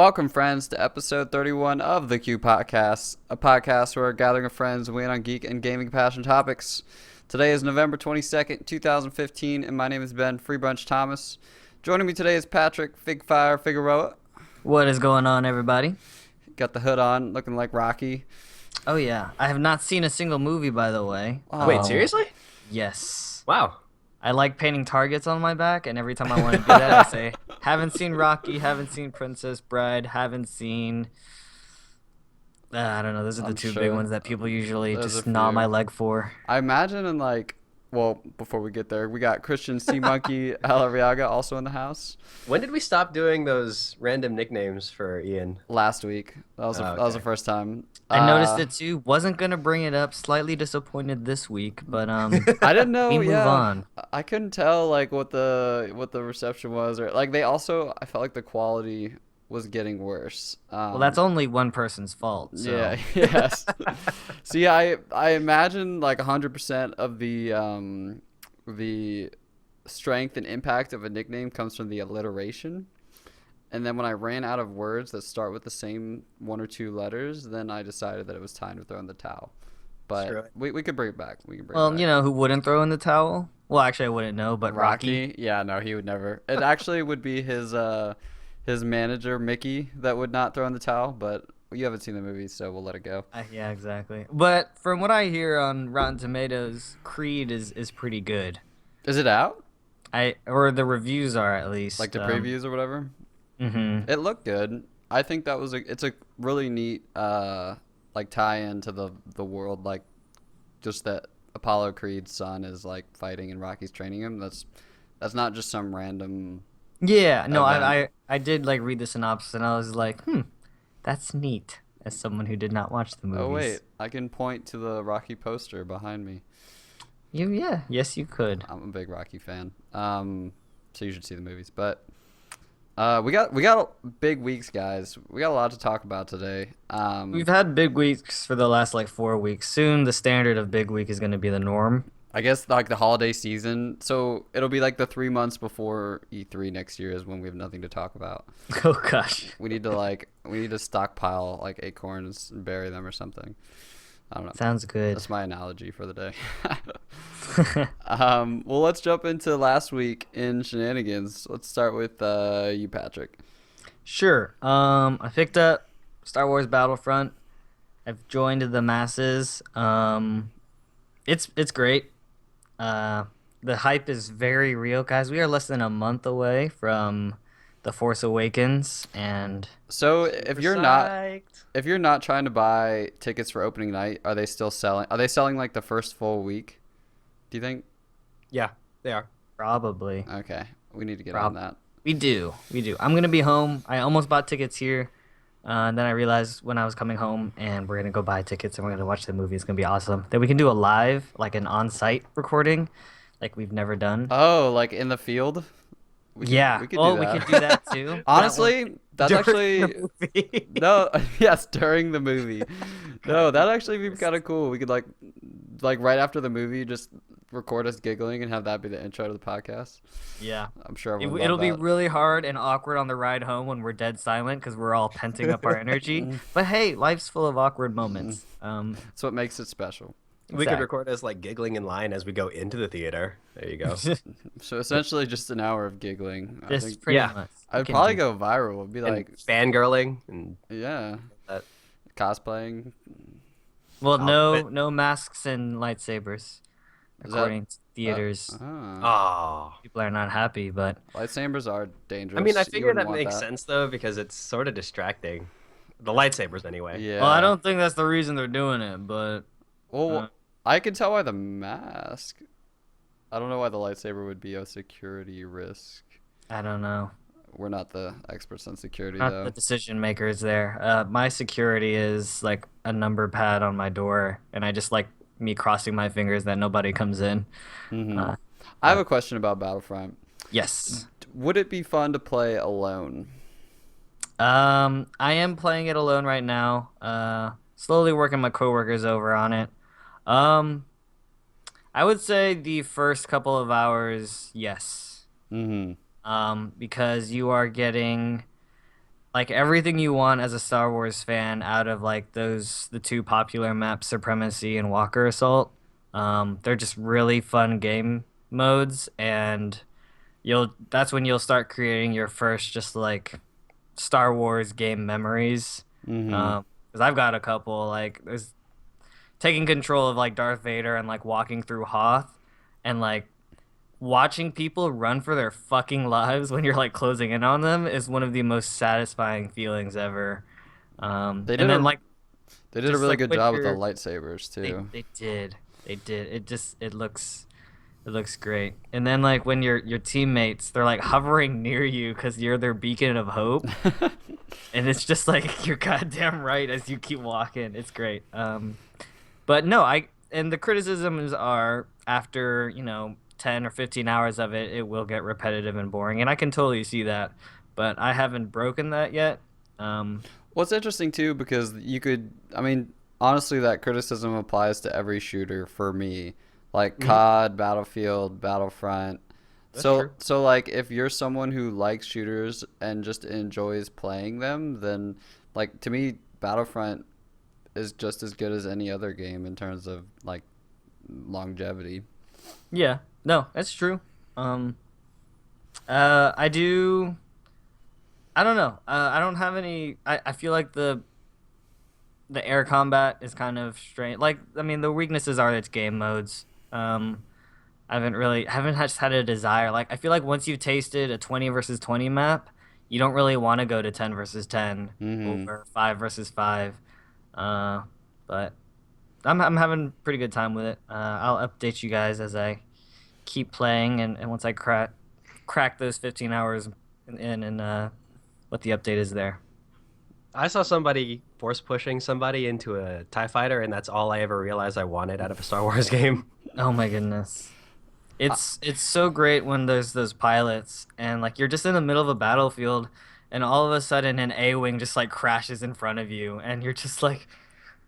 Welcome, friends, to episode 31 of the Q Podcast, a podcast where a gathering of friends weigh in on geek and gaming passion topics. Today is November 22nd, 2015, and my name is Ben freeBrunch Thomas. Joining me today is Patrick Figfire Figueroa. What is going on, everybody? Got the hood on, looking like Rocky. Oh, yeah. I have not seen a single movie, by the way. Wait, seriously? Yes. Wow. I like painting targets on my back, and every time I want to do that, I say, haven't seen Rocky, haven't seen Princess Bride, haven't seen... I don't know, those are the two big ones that people usually just gnaw my leg for. I imagine before we get there, we got Christian C. Monkey Alariaga also in the house. When did we stop doing those random nicknames for Ian? Last week. That was the first time. I noticed it too. Wasn't going to bring it up. Slightly disappointed this week, but I didn't know. we move on. I couldn't tell what the reception was, or they also, I felt like the quality was getting worse. Well, that's only one person's fault. So. Yeah. Yes. See, I imagine 100% of the strength and impact of a nickname comes from the alliteration. And then when I ran out of words that start with the same one or two letters, then I decided that it was time to throw in the towel. But we could bring it back. You know who wouldn't throw in the towel? Well, actually, I wouldn't know, but Rocky. Yeah, no, he would never. It actually would be his manager, Mickey, that would not throw in the towel. But you haven't seen the movie, so we'll let it go. Yeah, exactly. But from what I hear on Rotten Tomatoes, Creed is pretty good. Is it out? Or the reviews are, at least. Like the previews or whatever? Mm-hmm. It looked good. I think that it's a really neat tie-in to the world, just that Apollo Creed's son is fighting and Rocky's training him. That's not just some random. Yeah, no, I did read the synopsis and I was like, that's neat. As someone who did not watch the movies. Oh wait, I can point to the Rocky poster behind me. Yes, you could. I'm a big Rocky fan. So you should see the movies, but. We got big weeks, guys. We got a lot to talk about today. We've had big weeks for the last 4 weeks. Soon the standard of big week is going to be the norm. I guess the holiday season. So it'll be the 3 months before E3 next year is when we have nothing to talk about. Oh gosh. We need to stockpile acorns and bury them or something. I don't know. Sounds good. That's my analogy for the day. Well, let's jump into last week in shenanigans. Let's start with you, Patrick. Sure. I picked up Star Wars Battlefront. I've joined the masses. It's great. The hype is very real, guys. We are less than a month away from The Force Awakens, and so if you're not trying to buy tickets for opening night, are they still selling? Are they selling the first full week? Do you think? Yeah, they are. Probably. Okay, we need to get on that. We do. I'm gonna be home. I almost bought tickets here, and then I realized when I was coming home, and we're gonna go buy tickets and we're gonna watch the movie. It's gonna be awesome. Then we can do a live, an on-site recording, we've never done. Oh, in the field. We could do that too. Honestly, that's actually no. Yes, during the movie. No, that'd actually be kind of cool. We could right after the movie, just record us giggling and have that be the intro to the podcast. Yeah, I'm sure it'll be really hard and awkward on the ride home when we're dead silent because we're all penting up our energy. But hey, life's full of awkward moments. That's what makes it special. We could record us giggling in line as we go into the theater. There you go. So essentially just an hour of giggling. Pretty much. I'd probably go viral. It'd be fangirling and cosplaying. Well, no masks and lightsabers. According to theaters. People are not happy, but lightsabers are dangerous. I mean, I figure that makes sense though because it's sort of distracting. The lightsabers anyway. Yeah. Well, I don't think that's the reason they're doing it, but I can tell why the mask. I don't know why the lightsaber would be a security risk. I don't know. We're not the experts on security, not though. The decision makers there. My security is a number pad on my door, and I just me crossing my fingers that nobody comes in. Mm-hmm. I have a question about Battlefront. Yes. Would it be fun to play alone? I am playing it alone right now. Slowly working my coworkers over on it. I would say the first couple of hours, yes. Mm-hmm. Because you are getting like everything you want as a Star Wars fan out of like the two popular maps, Supremacy and Walker Assault. They're just really fun game modes, and you'll that's when you'll start creating your first just like Star Wars game memories. Mm-hmm. 'Cause I've got a couple like there's taking control of like Darth Vader and like walking through Hoth and like watching people run for their fucking lives when you're like closing in on them is one of the most satisfying feelings ever. They did And then a like they did a just really like good when job with the you're lightsabers too. they did it looks great. And then like when your teammates they're like hovering near you because you're their beacon of hope, and it's just like you're goddamn right as you keep walking. It's great. But no, and the criticisms are after 10 or 15 hours of it, it will get repetitive and boring, and I can totally see that. But I haven't broken that yet. What's interesting too, because I mean, honestly, that criticism applies to every shooter for me, like COD, Battlefield, Battlefront. That's So, true. so like, if you're someone who likes shooters and just enjoys playing them, then like to me, Battlefront is just as good as any other game in terms of like longevity. Yeah, no, that's true. I do. I don't know. I don't have any. I feel like the air combat is kind of strange. Like, I mean, the weaknesses are its game modes. I haven't just had a desire. Like, I feel like once you've tasted a 20 versus 20 map, you don't really want to go to 10 versus 10 Mm-hmm. or 5 versus 5. But I'm having a pretty good time with it. I'll update you guys as I keep playing and once I crack those 15 hours in and what the update is there. I saw somebody force pushing somebody into a TIE fighter, and that's all I ever realized I wanted out of a Star Wars game. Oh my goodness. It's so great when there's those pilots and like you're just in the middle of a battlefield and all of a sudden an A-wing just like crashes in front of you and you're just like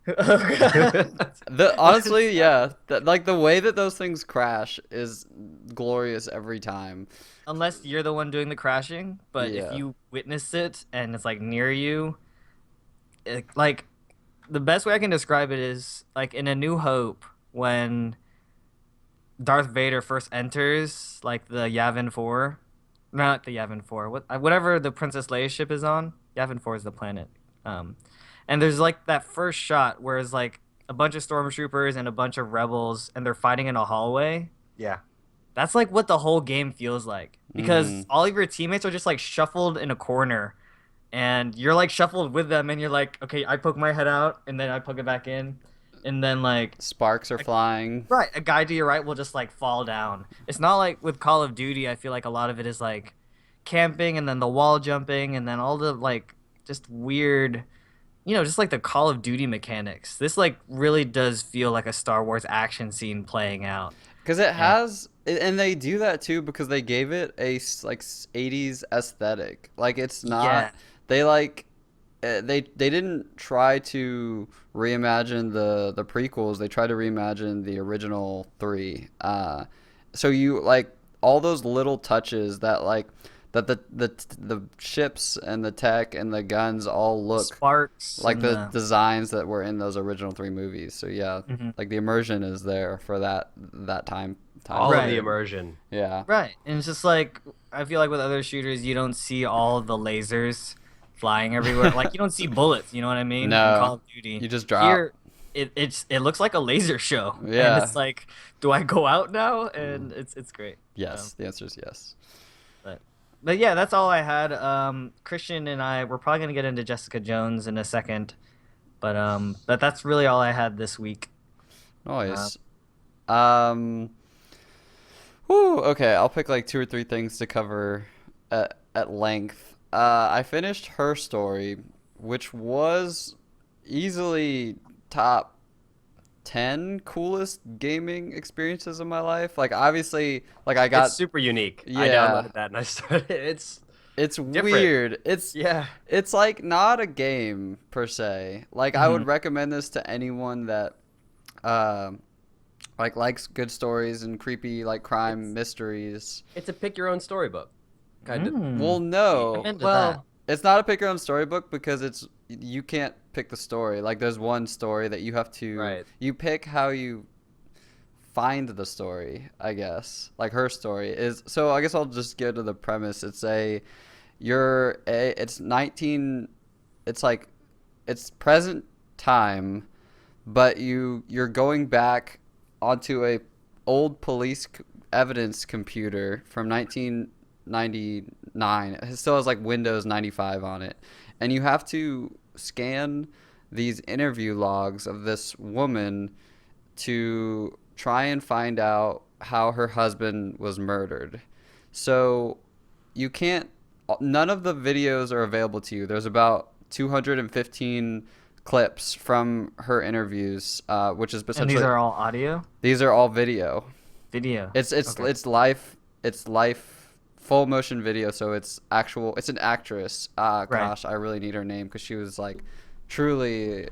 oh god. The honestly, yeah, like the way that those things crash is glorious every time. Unless you're the one doing the crashing, but if Yeah. you witness it and it's like near you, like the best way I can describe it is like in A New Hope when Darth Vader first enters like the Yavin 4, not the Yavin 4, whatever the Princess Leia ship is on. Yavin 4 is the planet. Um, and there's like that first shot where it's like a bunch of stormtroopers and a bunch of rebels and they're fighting in a hallway. Yeah. That's like what the whole game feels like because Mhm. all of your teammates are just like shuffled in a corner and you're like shuffled with them and you're like, okay, I poke my head out and then I poke it back in and then like Sparks are flying. right, a guy to your right will just like fall down. It's not like with Call of Duty, I feel like a lot of it is like camping and then the wall jumping and then all the like just weird, just like the Call of Duty mechanics. This like really does feel like a Star Wars action scene playing out. Because it And has, and they do that too because they gave it a like 80s aesthetic. Like it's yeah, not, they like, they didn't try to reimagine the prequels. They tried to reimagine the original three. So you like all those little touches that like that the ships and the tech and the guns all look sparks like and the the designs that were in those original three movies. So yeah, Mhm. like the immersion is there for that time. All of the Right. immersion. Yeah. right. And it's just like I feel like with other shooters, you don't see all the lasers flying everywhere. Like you don't see bullets. You know what I mean? In No. Call of Duty, You just drop. here it looks like a laser show. Yeah. And it's like, do I go out now? And it's great. Yes, the answer is yes. But yeah, that's all I had. Christian and we're probably gonna get into Jessica Jones in a second, but that's really all I had this week. Nice. Um. Whew, okay, I'll pick like two or three things to cover at length. I finished Her Story, which was easily top 10 coolest gaming experiences of my life. Like obviously, like I got It's super unique. I Yeah. downloaded that and I started. It's it's different. weird. It's yeah. It's like not a game per se. Like I would Mhm. recommend this to anyone that like likes good stories and creepy like crime mysteries. It's a pick your own storybook. Kind of. Well, no. I'm into Well, that. It's not a pick your own storybook because you can't pick the story. Like there's one story that you have to Right. you pick how you find the story, I guess. Like her story is so I guess I'll just get to the premise. It's 19 it's like it's present time, but you're going back onto a old evidence computer from 1999. It still has like Windows 95 on it, and you have to scan these interview logs of this woman to try and find out how her husband was murdered. So you can't none of the videos are available to you. There's about 215 clips from her interviews, which is And these essentially are all audio? these are all video. Video. It's Okay. it's life full motion video. So it's an actress. Right. Gosh, I really need her name because she was like truly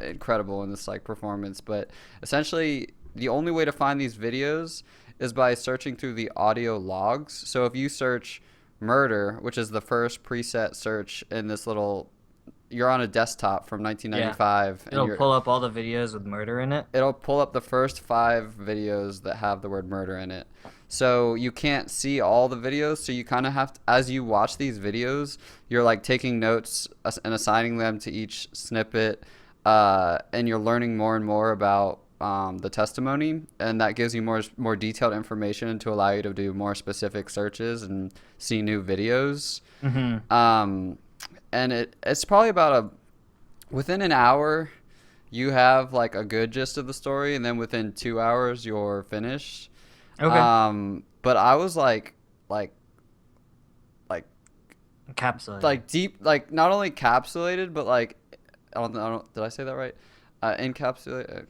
incredible in this like performance. But essentially, the only way to find these videos is by searching through the audio logs. So if you search murder, which is the first preset search in this little, you're on a desktop from 1995, and It'll pull up all the videos with murder in it. it'll pull up the first 5 videos that have the word murder in it. So you can't see all the videos, so you kind of have to, as you watch these videos, you're like taking notes and assigning them to each snippet, and you're learning more and more about the testimony, and that gives you more detailed information to allow you to do more specific searches and see new videos. Mm-hmm. And it's probably about within an hour you have like a good gist of the story, and then within 2 hours you're finished. Okay. But I was like Encapsulated. deep, like not only capsulated, but like I don't did I say that right? Encapsulated.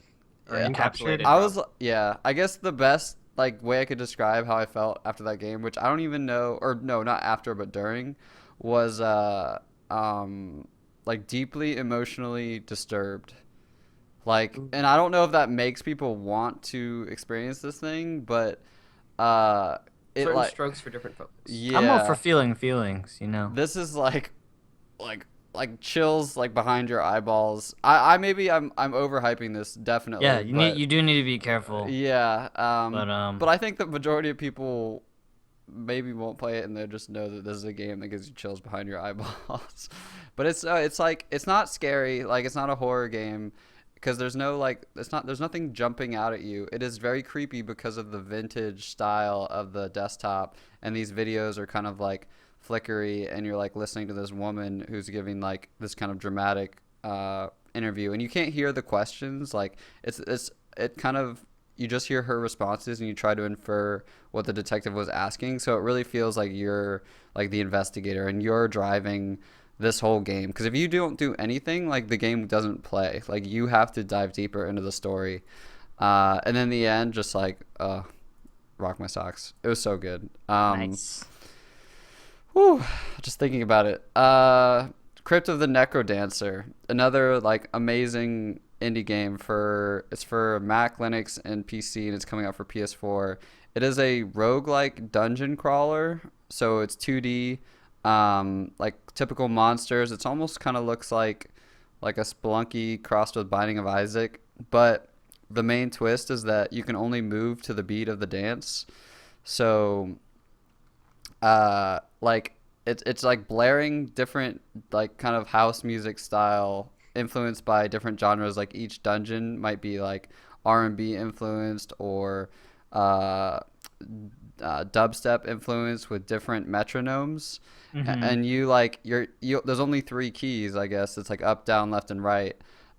Or Yeah. encapsulated. I was yeah. I guess the best like way I could describe how I felt after that game, which I don't even know, or no, not after, but during, was like deeply emotionally disturbed. Like, and I don't know if that makes people want to experience this thing, but it Certain like strokes for different folks. yeah. I'm all for feeling feelings, you know. This is like chills like behind your eyeballs. I maybe I'm overhyping this definitely. Yeah, but you do need to be careful. yeah. But But I think the majority of people maybe won't play it and they just know that this is a game that gives you chills behind your eyeballs. But it's like it's not scary. Like it's not a horror game because there's no like there's nothing jumping out at you. It is very creepy because of the vintage style of the desktop, and these videos are kind of like flickery, and you're like listening to this woman who's giving like this kind of dramatic interview, and you can't hear the questions. Like it kind of, you just hear her responses and you try to infer what the detective was asking. So it really feels like you're like the investigator and you're driving this whole game, because if you don't do anything, like the game doesn't play. Like you have to dive deeper into the story, and then the end just like rock my socks. It was so good. nice. Whew, just thinking about it. Crypt of the Necrodancer, another like amazing indie game it's for Mac, Linux, and PC, and it's coming out for PS4. It is a roguelike dungeon crawler, so it's 2D, like typical monsters. It's almost kind of looks like a Spelunky crossed with Binding of Isaac, but the main twist is that you can only move to the beat of the dance. So like it's like blaring different like kind of house music style influenced by different genres. Like each dungeon might be like R&B influenced or dubstep influenced with different metronomes. Mm-hmm. And you like you there's only 3 keys, I guess. It's like up, down, left, and right,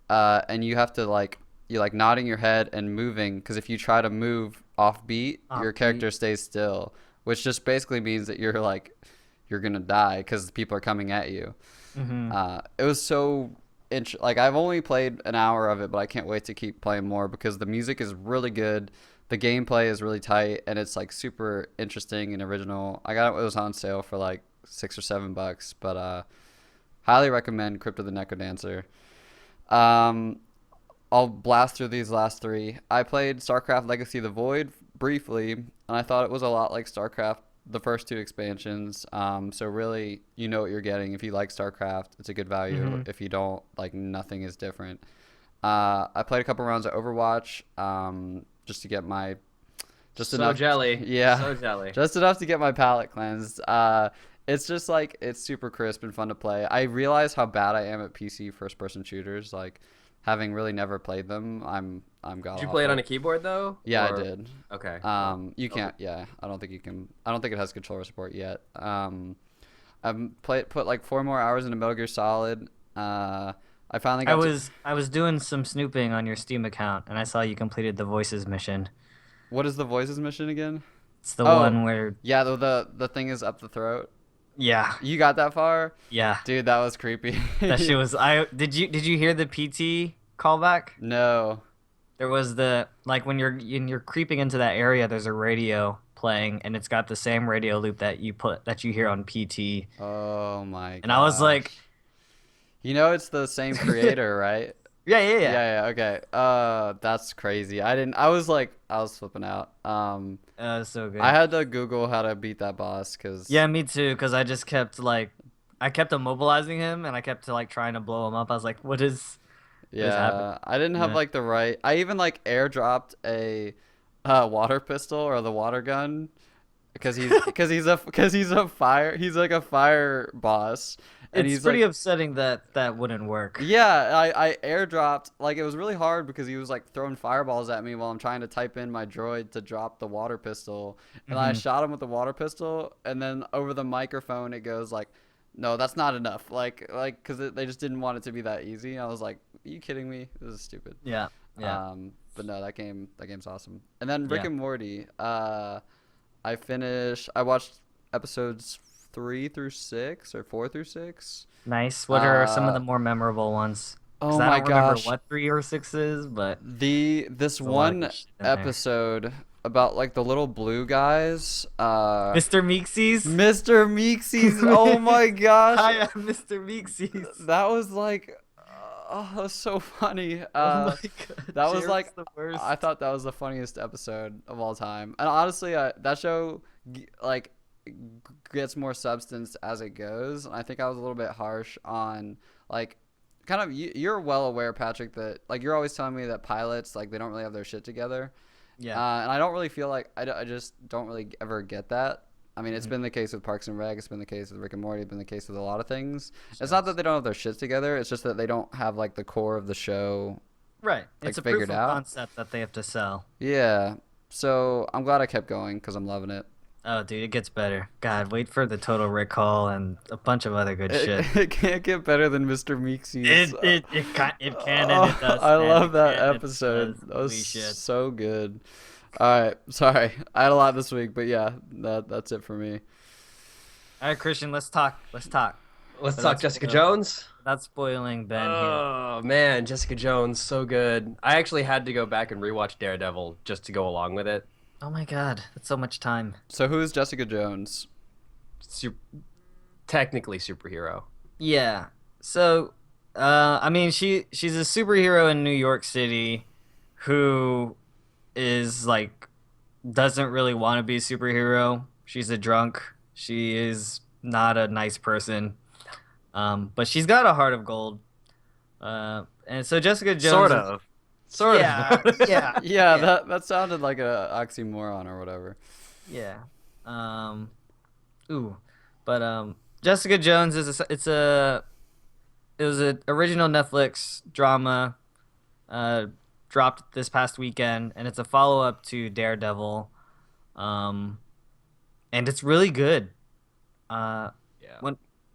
and you have to like you like nodding your head and moving, because if you try to move off beat, your character stays still, which just basically means that you're gonna die because people are coming at you. Mm-hmm. It was so like I've only played an hour of it, but I can't wait to keep playing more because the music is really good, the gameplay is really tight, and it's like super interesting and original. I got it was on sale for like $6 or $7, but highly recommend Crypt of the Necrodancer. I'll blast through these last 3. I played StarCraft Legacy of the Void briefly, and I thought it was a lot like StarCraft the first 2 expansions. So really, you know what you're getting. If you like StarCraft, it's a good value. Mhm. If you don't, like, nothing is different. I played a couple rounds of Overwatch, just to get my So enough. jelly. Yeah, So jelly. just enough to get my palate cleansed. It's just like it's super crisp and fun to play. I realize how bad I am at PC first-person shooters. Like, having really never played them, I'm god Did you play it awful. on a keyboard though? Yeah, Or- I did. Okay. You can't. Yeah, I don't think you can. I don't think it has controller support yet. I've put like 4 more hours into Metal Gear Solid. I finally got. I was doing some snooping on your Steam account, and I saw you completed the Voices mission. What is the Voices mission again? It's the Oh. one where Yeah, the thing is up the throat. yeah, You got that far, yeah. dude? That was creepy. That shit was did you hear the PT callback? No. There was the like when you're creeping into that area, there's a radio playing, and it's got the same radio loop that you hear on PT. Oh my. And I was like, you know, it's the same creator, right? yeah. Yeah. Okay. That's crazy. I was flipping out. So good. I had to Google how to beat that boss because. Yeah, me too. Because I just kept I kept immobilizing him, and I kept trying to blow him up. I was like, what is? Yeah, happened? I didn't have Yeah. like the right. I even like airdropped a water pistol or the water gun because he's like a fire boss. And It's he's pretty like, upsetting that wouldn't work. yeah, I airdropped, like, it was really hard because he was like throwing fireballs at me while I'm trying to type in my droid to drop the water pistol, and I shot him with the water pistol, and then over the microphone it goes like, no, that's not enough, like because they just didn't want it to be that easy. I was like, are you kidding me? This is stupid. Yeah. But no, that game's awesome. And then Rick Yeah. and Morty, I watched episodes 3 through 6 or 4 through 6. Nice. What are some of the more memorable ones? 'Cause Oh I my don't remember gosh. what 3 or 6 is, but This a lot of one good shit in there. episode about like the little blue guys, Mr. Meeksies. Mr. Meeksies. Oh my gosh. Hi, I'm Mr. Meeksies. That was like, that was so funny. Oh my God, that was Jared's like, the worst. I thought that was the funniest episode of all time. And honestly, that show gets more substance as it goes. And I think I was a little bit harsh on like, kind of, you're well aware, Patrick, that like you're always telling me that pilots, like, they don't really have their shit together. Yeah. And I don't really feel like I just don't really ever get that. I mean, it's been the case with Parks and Rec. It's been the case with Rick and Morty. It's been the case with a lot of things. It's not that they don't have their shit together. It's just that they don't have like the core of the show. Right. like, It's a figured proof of out. concept that they have to sell. Yeah. So I'm glad I kept going because I'm loving it. Oh, dude, it gets better. God, wait for the Total Recall and a bunch of other good shit. It can't get better than Mr. Meeksies. It can and it does. I man. love It that can and it episode. does. That was Holy shit. so good. All right. Sorry. I had a lot this week, but yeah, that's it for me. All right, Christian, let's talk. Let's So talk that's Jessica what- Jones. Without spoiling Ben here. Oh man, Jessica Jones, so good. I actually had to go back and rewatch Daredevil just to go along with it. Oh my God, that's so much time. So who is Jessica Jones? Technically superhero. Yeah. So, I mean, she's a superhero in New York City, who is like doesn't really want to be a superhero. She's a drunk. She is not a nice person. But she's got a heart of gold. And so Jessica Jones. Sort of. Yeah. Yeah. Yeah, that sounded like a oxymoron or whatever. Yeah. Jessica Jones is it was an original Netflix drama dropped this past weekend, and it's a follow-up to Daredevil. And it's really good. Yeah.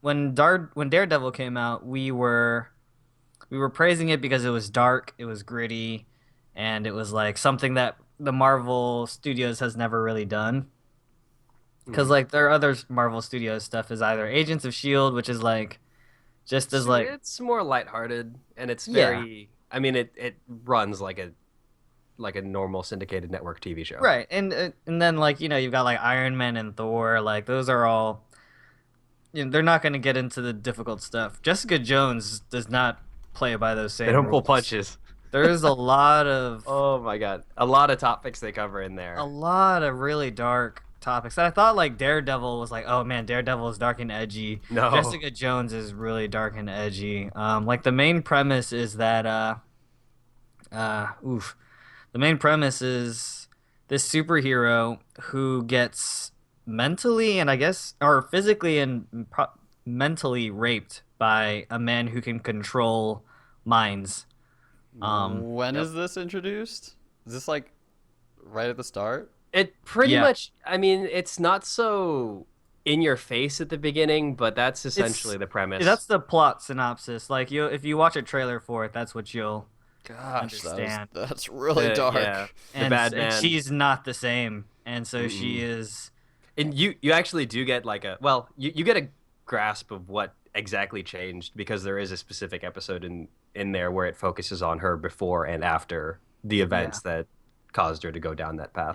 When Daredevil came out, we were praising it because it was dark, it was gritty, and it was like something that the Marvel Studios has never really done. Because like their other Marvel Studios stuff is either Agents of Shield, which is like just as like it's more lighthearted and it's Yeah. very. I mean, it runs like a normal syndicated network TV show. right, and then like you've got like Iron Man and Thor, like those are all. They're not going to get into the difficult stuff. Jessica Jones does not play by those same. They don't pull rules. punches. There's a lot of Oh my god, a lot of topics they cover in there. a lot of really dark topics. And I thought like Daredevil was like, oh man, Daredevil is dark and edgy. No. Jessica Jones is really dark and edgy. Like the main premise is that the main premise is this superhero who gets mentally and I guess or physically and mentally raped by a man who can control minds. When Yep. is this introduced? Is this like right at the start? It pretty Yeah. much. I mean, it's not so in your face at the beginning, but that's essentially the premise. That's the plot synopsis. Like you, if you watch a trailer for it, that's what you'll Gosh, understand. that's really dark. Yeah, the and, bad and man. she's not the same, and so she Mm-mm. is. And you actually do get like you get a grasp of what exactly changed because there is a specific episode in there where it focuses on her before and after the events that caused her to go down that path.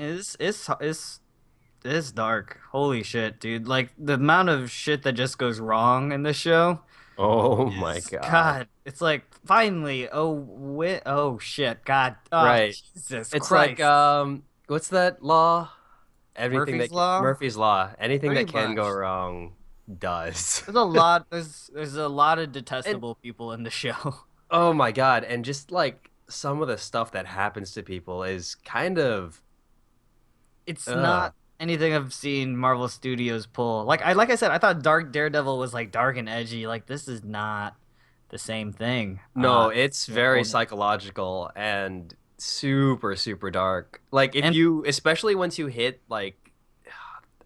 It's dark. Holy shit, dude! Like the amount of shit that just goes wrong in this show. Oh my is- god. It's like finally. Oh shit, God. Oh, Right. Jesus It's Christ. like what's that law? Everything Murphy's that Law? Murphy's Law. Anything that Pretty can go much. wrong does. There's a lot. There's a lot of detestable people in the show. Oh my god, and just like some of the stuff that happens to people is kind of It's Ugh. not anything I've seen Marvel Studios pull. Like I said, I thought Dark Daredevil was like dark and edgy. Like this is not the same thing. no, it's yeah, very well- psychological and super super dark. Like if And- you especially once you hit like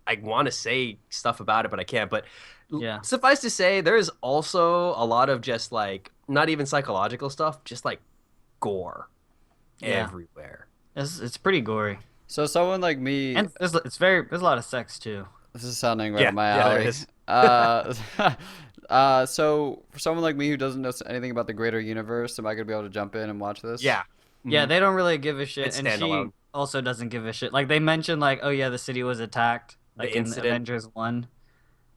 I want to say stuff about it but I can't, but Yeah. suffice to say there's also a lot of just like not even psychological stuff, just like gore Yeah. everywhere. It's pretty gory, So someone like me, and there's a lot of sex too. this is sounding right Yeah, up my yeah, there alley. is. So for someone like me who doesn't know anything about the greater universe, am I gonna be able to jump in and watch this? Yeah. Yeah, Mhm. they don't really give a shit, It's and she standalone. also doesn't give a shit. Like they mentioned, like, oh yeah, the city was attacked, like in incident. Avengers 1,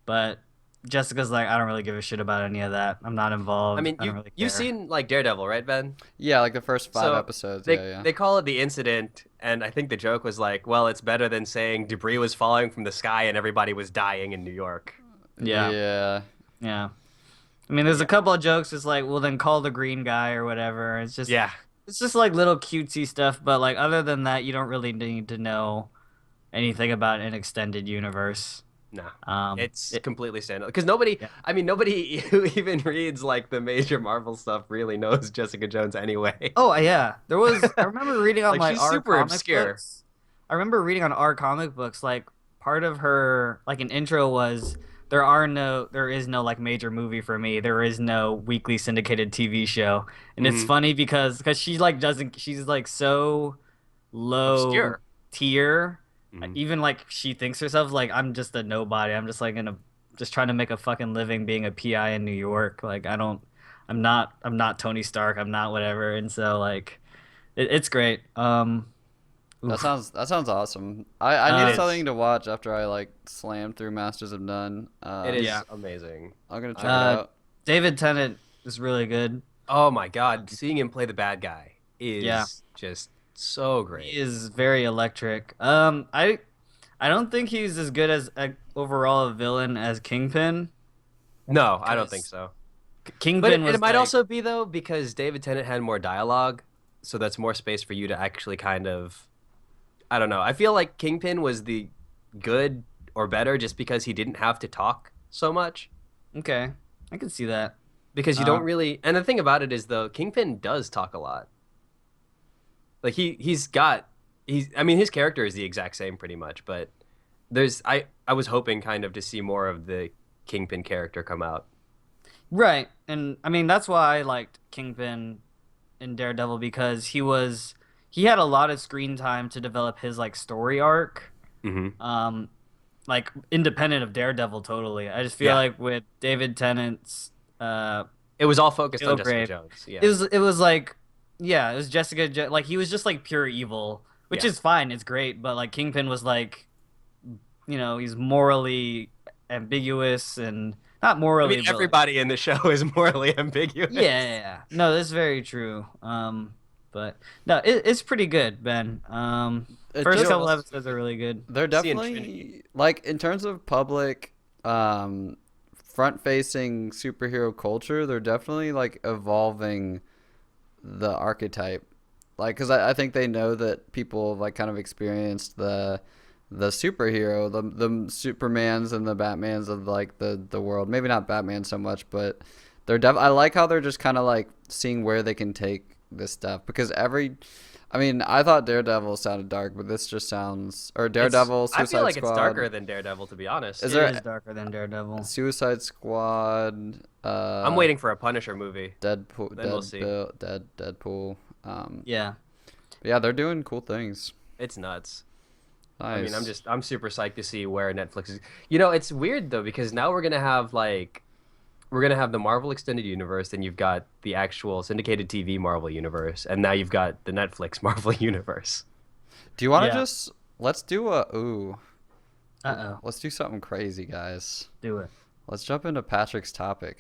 but Jessica's like, I don't really give a shit about any of that. I'm not involved. I mean, don't really you've care. seen like Daredevil, right, Ben? Yeah, like the first 5 So, episodes. They yeah. they call it the incident, and I think the joke was like, well, it's better than saying debris was falling from the sky and everybody was dying in New York. Yeah. Yeah. Yeah. I mean, there's a couple of jokes. It's like, well, then call the green guy or whatever. It's just, Yeah. it's just like little cutesy stuff. But like, other than that, you don't really need to know anything about an extended universe. No. It's Completely standard because nobody. Yeah. I mean, nobody who even reads like the major Marvel stuff really knows Jessica Jones anyway. Oh yeah, there was. I remember reading on Like, like she's our super comic obscure. books. I remember reading on our comic books. Like part of her, like an intro was there is no like major movie for me. There is no weekly syndicated TV show, and it's Mhm. funny because she like doesn't. She's like so low Obscure. tier. Mhm. Even like she thinks herself like I'm just a nobody. I'm just like just trying to make a fucking living being a PI in New York. Like I'm not Tony Stark. I'm not whatever. And so like it's great. Oof. That sounds awesome. I It need is. something to watch after I like slam through Masters of None. It is yeah. amazing. I'm gonna check it Uh, out. David Tennant is really good. Oh my god, seeing him play the bad guy is Yeah. just so He great. is very electric. I don't think he's as good as overall a villain as Kingpin. No, I don't Because- think so. Kingpin But was it might like- also be though because David Tennant had more dialogue, so that's more space for you to actually kind of. I don't know. I feel like Kingpin was the good or better just because he didn't have to talk so much. okay. I can see that. Because you Uh, don't really. And the thing about it is though, Kingpin does talk a lot. Like he's got. I mean, his character is the exact same pretty much, but I was hoping kind of to see more of the Kingpin character come out. Right. And I mean that's why I liked Kingpin in Daredevil because he had a lot of screen time to develop his like story arc. Mm-hmm. Like independent of Daredevil totally. I just feel Yeah. like with David Tennant's It was all focused on Jessica Kilgrave. Jones. Yeah. it was like yeah, it was like he was just like pure evil, which Yeah. is fine, it's great, but like Kingpin was like he's morally ambiguous and not I morally mean, but, like- everybody in the show is morally ambiguous. yeah. No, that's very true. But no, it's pretty good, Ben. First couple episodes are really good. They're definitely like in terms of public, front-facing superhero culture. They're definitely like evolving the archetype, like because I think they know that people have, like kind of experienced the superhero, the Supermans and the Batmans of like the world. Maybe not Batman so much, but I like how they're just kind of like seeing where they can take this stuff because I mean, I thought Daredevil sounded dark, but this just sounds Daredevil. Suicide I feel like Squad. It's darker than Daredevil, to be honest. It is darker than Daredevil. Suicide Squad. I'm waiting for a Punisher movie. Deadpool. Then we'll see. Deadpool. Yeah. Yeah, they're doing cool things. It's nuts. Nice. I mean, I'm super psyched to see where Netflix is. You know, it's weird though because now we're gonna have the Marvel Extended Universe, then you've got the actual syndicated TV Marvel Universe, and now you've got the Netflix Marvel Universe. Do you want to let's do let's do something crazy, guys. Do it. Let's jump into Patrick's topic.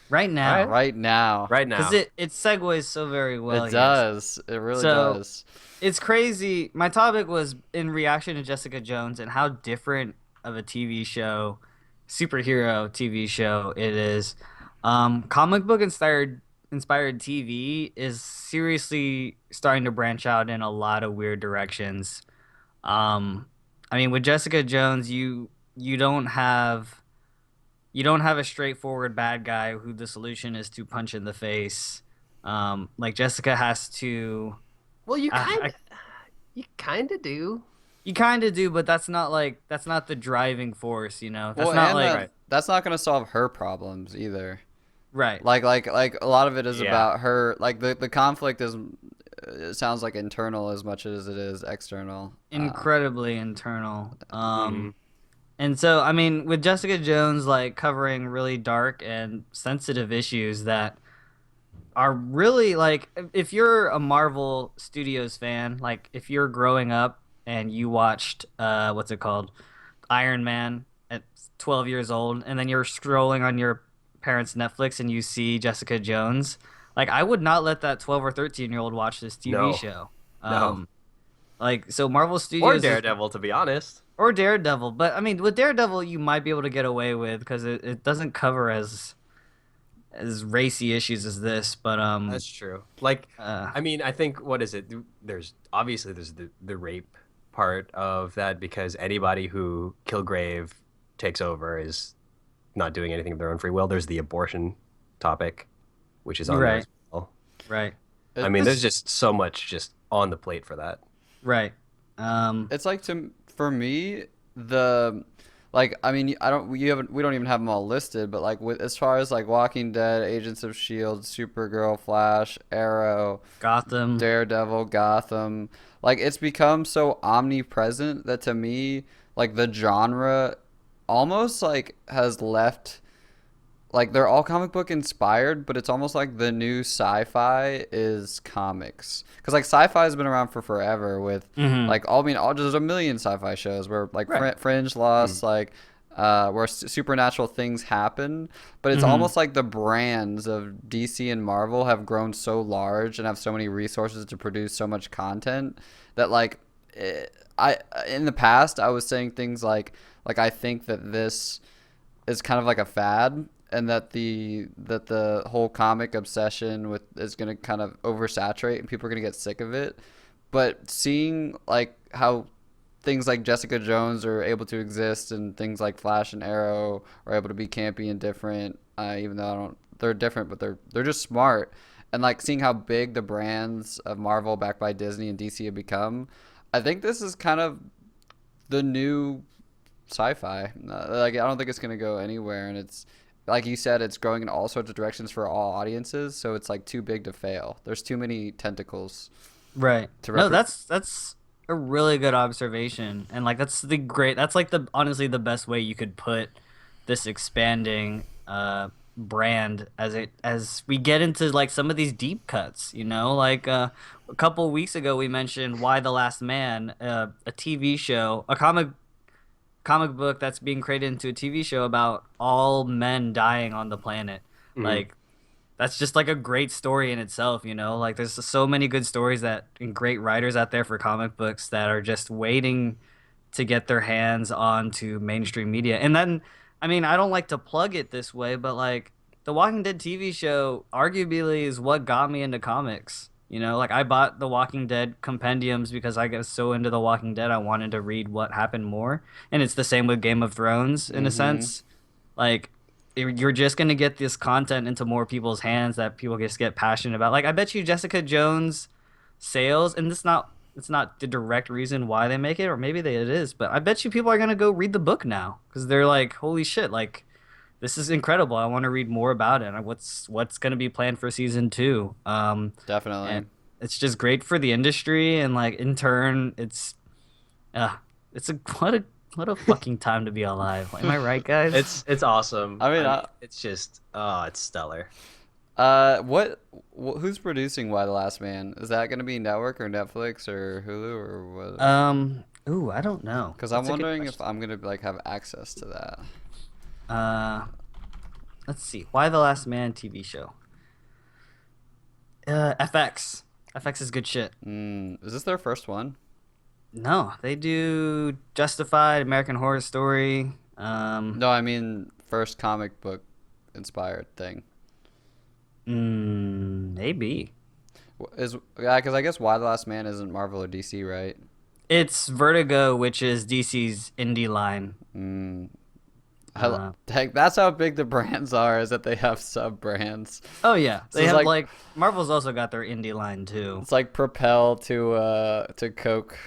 Right now. Right now. Because it segues so very well. It does. It really does. It's crazy. My topic was in reaction to Jessica Jones and how different of a TV show, superhero TV show it is. Comic book inspired TV is seriously starting to branch out in a lot of weird directions. I mean, with Jessica Jones, you don't have a straightforward bad guy who the solution is to punch in the face. Like Jessica has to. Well, you kind of do. You kind of do, but that's not the driving force, you know. That's that's not going to solve her problems either. Right. Like a lot of it is about her. Like the conflict is, it sounds like internal as much as it is external. Incredibly internal. And so, I mean, with Jessica Jones, like covering really dark and sensitive issues that are really like, if you're a Marvel Studios fan, like if you're growing up and you watched what's it called, Iron Man at 12 years old, and then you're scrolling on your parents' Netflix and you see Jessica Jones, like I would not let that 12 or 13-year-old watch this TV show. No. Like, so Marvel Studios or Daredevil, to be honest. Or Daredevil, but I mean, with Daredevil, you might be able to get away with because it doesn't cover as racy issues as this. But that's true. Like, I mean, I think what is it? There's the rape part of that because anybody who Kilgrave takes over is not doing anything of their own free will. There's the abortion topic, which is on there as well. Right. I mean, there's just so much just on the plate for that. Right. It's like for me, I mean, we don't even have them all listed, but like as far as like Walking Dead, Agents of S.H.I.E.L.D., Supergirl, Flash, Arrow, Gotham, Daredevil, Gotham, like it's become so omnipresent that to me, like the genre almost like has left. Like they're all comic book inspired, but it's almost like the new sci-fi is comics. Because like sci-fi has been around for forever with there's a million sci-fi shows where like Fringe, Lost, like where supernatural things happen. But it's almost like the brands of DC and Marvel have grown so large and have so many resources to produce so much content that like in the past I was saying things like I think that this is kind of like a fad. And that the whole comic obsession is going to kind of oversaturate and people are going to get sick of it. But seeing like how things like Jessica Jones are able to exist and things like Flash and Arrow are able to be campy and different, even though they're different, but they're just smart. And like seeing how big the brands of Marvel backed by Disney and DC have become, I think this is kind of the new sci-fi. Like I don't think it's going to go anywhere, and it's. Like you said, it's growing in all sorts of directions for all audiences, so it's like too big to fail. There's too many tentacles. Right. No, that's a really good observation, and like that's like honestly the best way you could put this expanding brand as we get into like some of these deep cuts. You know, like a couple weeks ago we mentioned Y: The Last Man, a TV show, a comic book that's being created into a TV show about all men dying on the planet. Like that's just like a great story in itself, you know? Like there's so many good stories that and great writers out there for comic books that are just waiting to get their hands onto mainstream media. And then I mean, I don't like to plug it this way, but like the Walking Dead TV show arguably is what got me into comics. You know, like I bought the Walking Dead compendiums because I got so into the Walking Dead I wanted to read what happened more. And it's the same with Game of Thrones in a sense. Like you're just gonna get this content into more people's hands that people just get passionate about. Like I bet you Jessica Jones sales, and it's not the direct reason why they make it, or maybe it is, but I bet you people are gonna go read the book now because they're like, holy shit, like this is incredible. I want to read more about it. What's gonna be planned for season 2? Definitely. And it's just great for the industry, and like in turn, it's a what a fucking time to be alive. Am I right, guys? It's awesome. I mean, it's just it's stellar. Who's producing Why the Last Man? Is that going to be network or Netflix or Hulu or what? Ooh, I don't know. Because I'm wondering if I'm going to like have access to that. Let's see. Why the Last Man TV show. FX. FX is good shit. Is this their first one? No, they do Justified, American Horror Story. No, I mean first comic book inspired thing. Maybe. Because I guess Why the Last Man isn't Marvel or DC, right? It's Vertigo, which is DC's indie line. Heck, that's how big the brands are, is that they have sub brands. Oh yeah, So they it's have like Marvel's also got their indie line too. It's like Propel to Coke.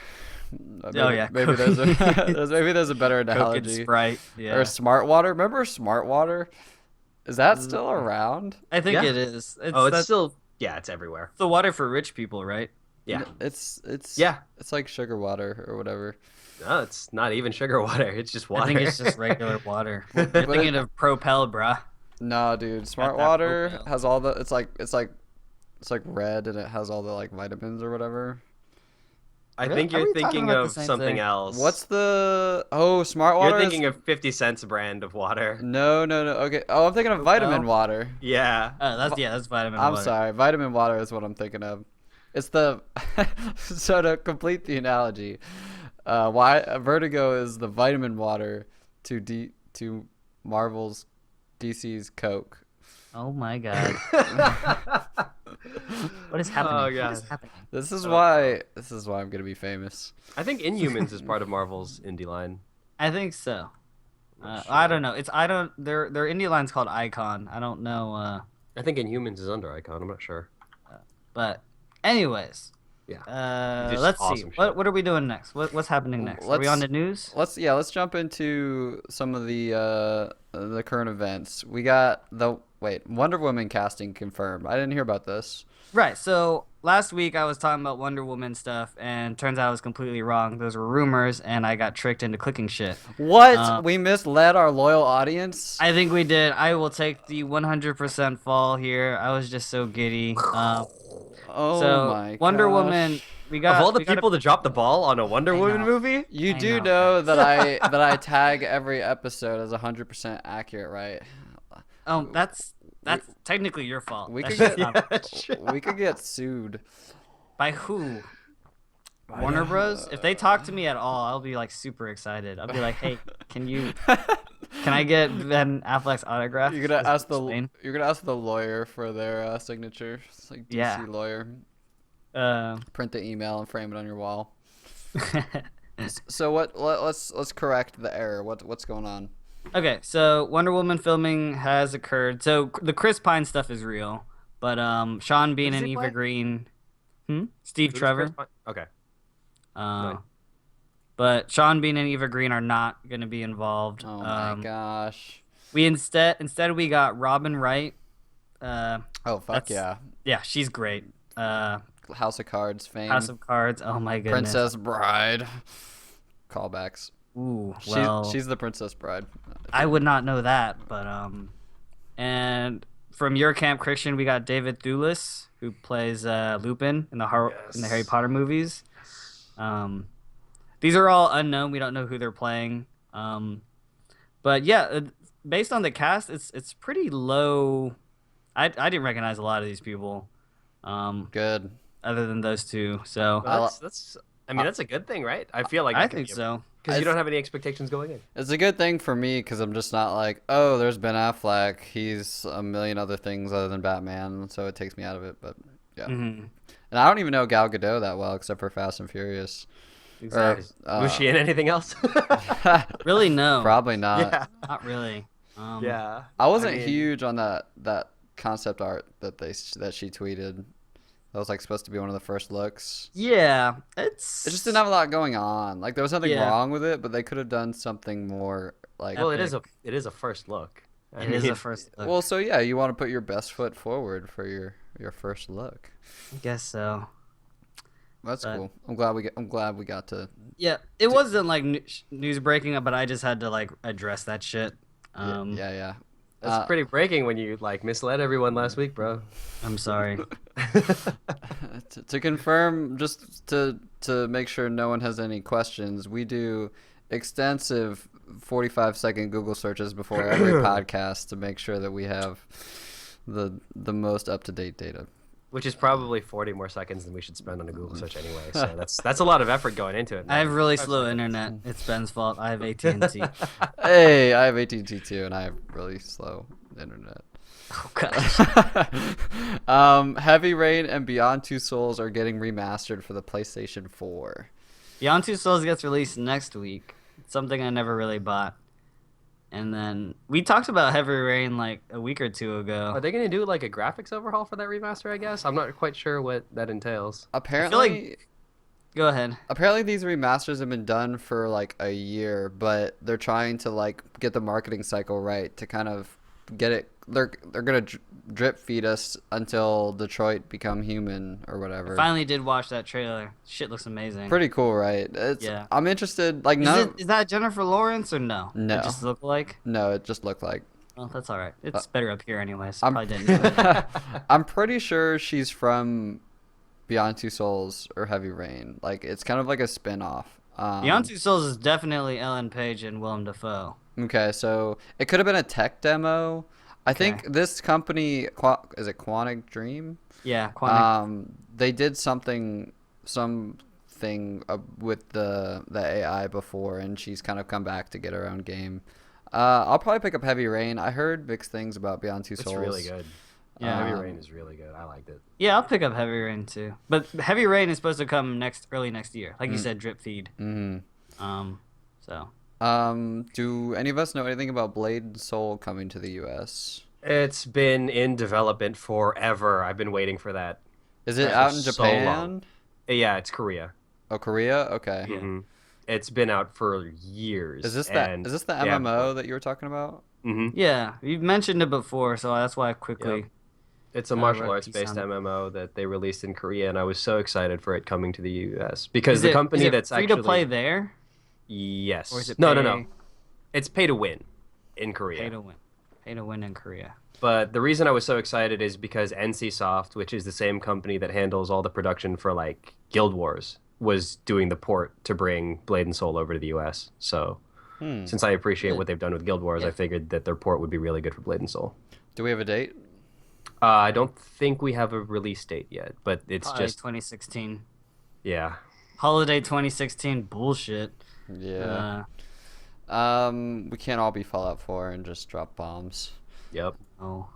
Maybe, Oh yeah, maybe there's a better Coke and analogy. Sprite. Yeah, Or Smart Water. Remember Smart Water? Is that still around? I think Yeah. it is. It's still it's everywhere. the water for rich people, right? Yeah. It's Yeah. It's like sugar water or whatever. No, it's not even sugar water. It's just water. I think it's just regular water. You're thinking of Propel, bruh. No, dude. Smart that Water Propel. has all the. It's like red and it has all the like vitamins or whatever. I Really? think Are you're we talking thinking about the of same something thing? else. What's the? Oh, Smart Water. You're thinking of 50 Cent's brand of water. No. Okay. Oh, I'm thinking of Vitamin Propel? Water. Yeah. That's vitamin I'm water. sorry. Vitamin Water is what I'm thinking of. It's the. So to complete the analogy, why Vertigo is the vitamin water to Marvel's DC's Coke. Oh my god. What is happening? Oh, What God. is happening? This is why I'm gonna be famous. I think Inhumans is part of Marvel's indie line. I think so. I don't know. Their indie line's called Icon. I don't know. I think Inhumans is under Icon. I'm not sure. But anyways. Yeah. Just Let's see. awesome shit. What are we doing next? What's happening next? Are we on the news? Let's jump into some of the current events. We got Wonder Woman casting confirmed. I didn't hear about this. Right. So last week I was talking about Wonder Woman stuff, and turns out I was completely wrong. Those were rumors, and I got tricked into clicking shit. What? We misled our loyal audience? I think we did. I will take the 100% fall here. I was just so giddy. Oh so my Wonder gosh. Woman. We got Of all the we got a- people to drop the ball on a Wonder I Woman know. movie, You I do know. know that I tag every episode as 100% accurate, right? That's technically your fault. We That's could just get not- we could get sued. By who? Warner Bros. If they talk to me at all, I'll be like super excited. I'll be like, "Hey, can I get Ben Affleck's autograph?" You're gonna Just ask explain. the lawyer for their signature. It's like DC Yeah. lawyer. Print the email and frame it on your wall. So let's correct the error. What's going on? Okay, so Wonder Woman filming has occurred. So the Chris Pine stuff is real, but Sean Bean Who does and he Eva play? Green, Steve Who's Trevor. Chris Pine? Okay. Uh, But Sean Bean and Eva Green are not going to be involved. Oh my gosh. We instead we got Robin Wright. Oh fuck that's- yeah. Yeah, she's great. House of Cards fame. House of Cards. Oh my goodness. Princess Bride. Callbacks. Ooh, well, She's the Princess Bride. I would not know that, but and from your camp, Christian, we got David Thewlis, who plays Lupin in the Harry Potter movies. These are all unknown. We don't know who they're playing. But yeah, based on the cast, it's pretty low. I didn't recognize a lot of these people. Good. Other than those two, so Well, that's a good thing, right? I feel like I think so. Because you don't have any expectations going in. It's a good thing for me because I'm just not like, oh, there's Ben Affleck. He's a million other things other than Batman, so it takes me out of it. But yeah, and I don't even know Gal Gadot that well except for Fast and Furious. Exactly. Was she in anything else? Really, no. Probably not. Yeah. Not really. Yeah. I wasn't huge on that concept art that she tweeted. That was like supposed to be one of the first looks. Yeah, it just didn't have a lot going on. Like there was nothing wrong with it, but they could have done something more like. Well, it is a first look. It is a first look. Well, so yeah, you want to put your best foot forward for your first look. I guess so. That's cool. I'm glad we got to. Yeah, it wasn't like news breaking, but I just had to like address that shit. Yeah. That's pretty breaking when you like misled everyone last week, bro. I'm sorry. To confirm, just to make sure no one has any questions, we do extensive 45-second Google searches before every podcast to make sure that we have the most up-to-date data. Which is probably 40 more seconds than we should spend on a Google search anyway. So that's a lot of effort going into it. I have really slow internet. It's Ben's fault. I have AT&T. Hey, I have AT&T too, and I have really slow internet. Oh gosh. Heavy Rain and Beyond Two Souls are getting remastered for the PlayStation 4. Beyond Two Souls gets released next week. It's something I never really bought. And then we talked about Heavy Rain like a week or two ago. Are they going to do like a graphics overhaul for that remaster, I guess? I'm not quite sure what that entails. Apparently, go ahead. Apparently these remasters have been done for like a year, but they're trying to like get the marketing cycle right to kind of get it. They're going to drip feed us until Detroit Become Human or whatever. I finally did watch that trailer. Shit looks amazing. Pretty cool, right? Yeah. I'm interested. Like, is that Jennifer Lawrence or no? No. It just looked like? No, it just looked like. Well, that's all right. It's better up here anyway, so I probably didn't know that. I'm pretty sure she's from Beyond Two Souls or Heavy Rain. Like, it's kind of like a spin-off. Beyond Two Souls is definitely Ellen Page and Willem Dafoe. Okay, so it could have been a tech demo. I think this company, is it Quantic Dream? Yeah, Quantic. They did something with the AI before, and she's kind of come back to get her own game. I'll probably pick up Heavy Rain. I heard mixed things about Beyond Two Souls. It's really good. Yeah, Heavy Rain is really good. I liked it. Yeah, I'll pick up Heavy Rain too. But Heavy Rain is supposed to come early next year, like you said, drip feed. Mm-hmm. So. Do any of us know anything about Blade and Soul coming to the U.S.? It's been in development forever. I've been waiting for that. Is it out in Japan? Yeah, it's Korea. Oh, Korea? Okay. Yeah. Mm-hmm. It's been out for years. Is this the MMO that you were talking about? Mm-hmm. Yeah, you've mentioned it before, so that's why I quickly. Yep. It's a martial arts-based MMO that they released in Korea, and I was so excited for it coming to the U.S. because the company that's free to play there. Yes. Or is it No. It's pay to win in Korea. Pay to win in Korea. But the reason I was so excited is because NCSoft, which is the same company that handles all the production for like Guild Wars, was doing the port to bring Blade and Soul over to the US. So since I appreciate what they've done with Guild Wars, I figured that their port would be really good for Blade and Soul. Do we have a date? I don't think we have a release date yet, but it's Probably just 2016. Yeah. Holiday 2016 bullshit. Yeah. We can't all be Fallout 4 and just drop bombs. Yep. Oh.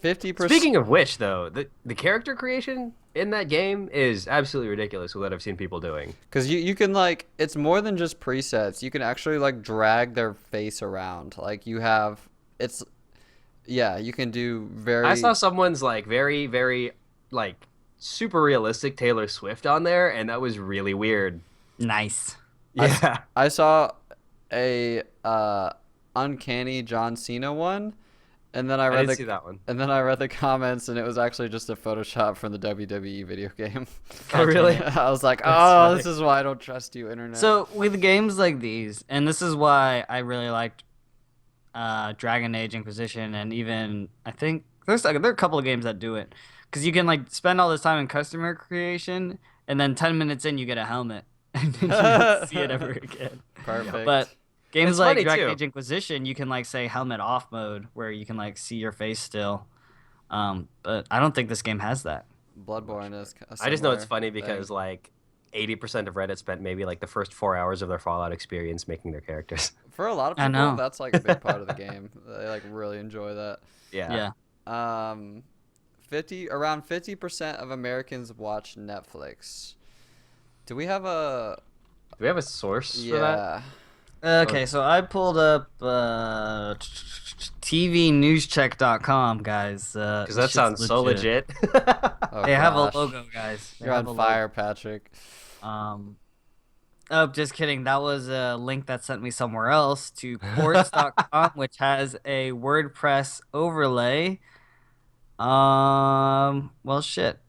50%. Speaking of which, though, the character creation in that game is absolutely ridiculous with what I've seen people doing. Because you can, like, it's more than just presets. You can actually, like, drag their face around. Like, you can do very... I saw someone's, like, very, very, like, super realistic Taylor Swift on there, and that was really weird. Nice. Yeah. I saw a uncanny John Cena one, and then I didn't see that one. And then I read the comments, and it was actually just a Photoshop from the WWE video game. Oh, really? I was like, That's this is why I don't trust you, internet. So with games like these, and this is why I really liked Dragon Age Inquisition, and even I think there are a couple of games that do it, because you can like spend all this time in customer creation, and then 10 minutes in you get a helmet, and you don't see it ever again. Perfect. But Games It's like funny, Dragon too. Age Inquisition, you can like say helmet off mode, where you can like see your face still. But I don't think this game has that. Bloodborne is a I just know it's similar funny thing. because like 80% of Reddit spent maybe like the first 4 hours of their Fallout experience making their characters. For a lot of I people, know. that's like a big part of the game. They like really enjoy that. Yeah. Yeah. 50% of Americans watch Netflix. Do we have a Do we have a source for that? yeah? Okay, so I pulled up tvnewscheck.com, guys. Because that sounds so legit. Oh, They have a gosh. logo, guys. They You're have on a fire, Patrick. logo. Oh, just kidding. That was a link that sent me somewhere else to ports.com, which has a WordPress overlay. Well, shit.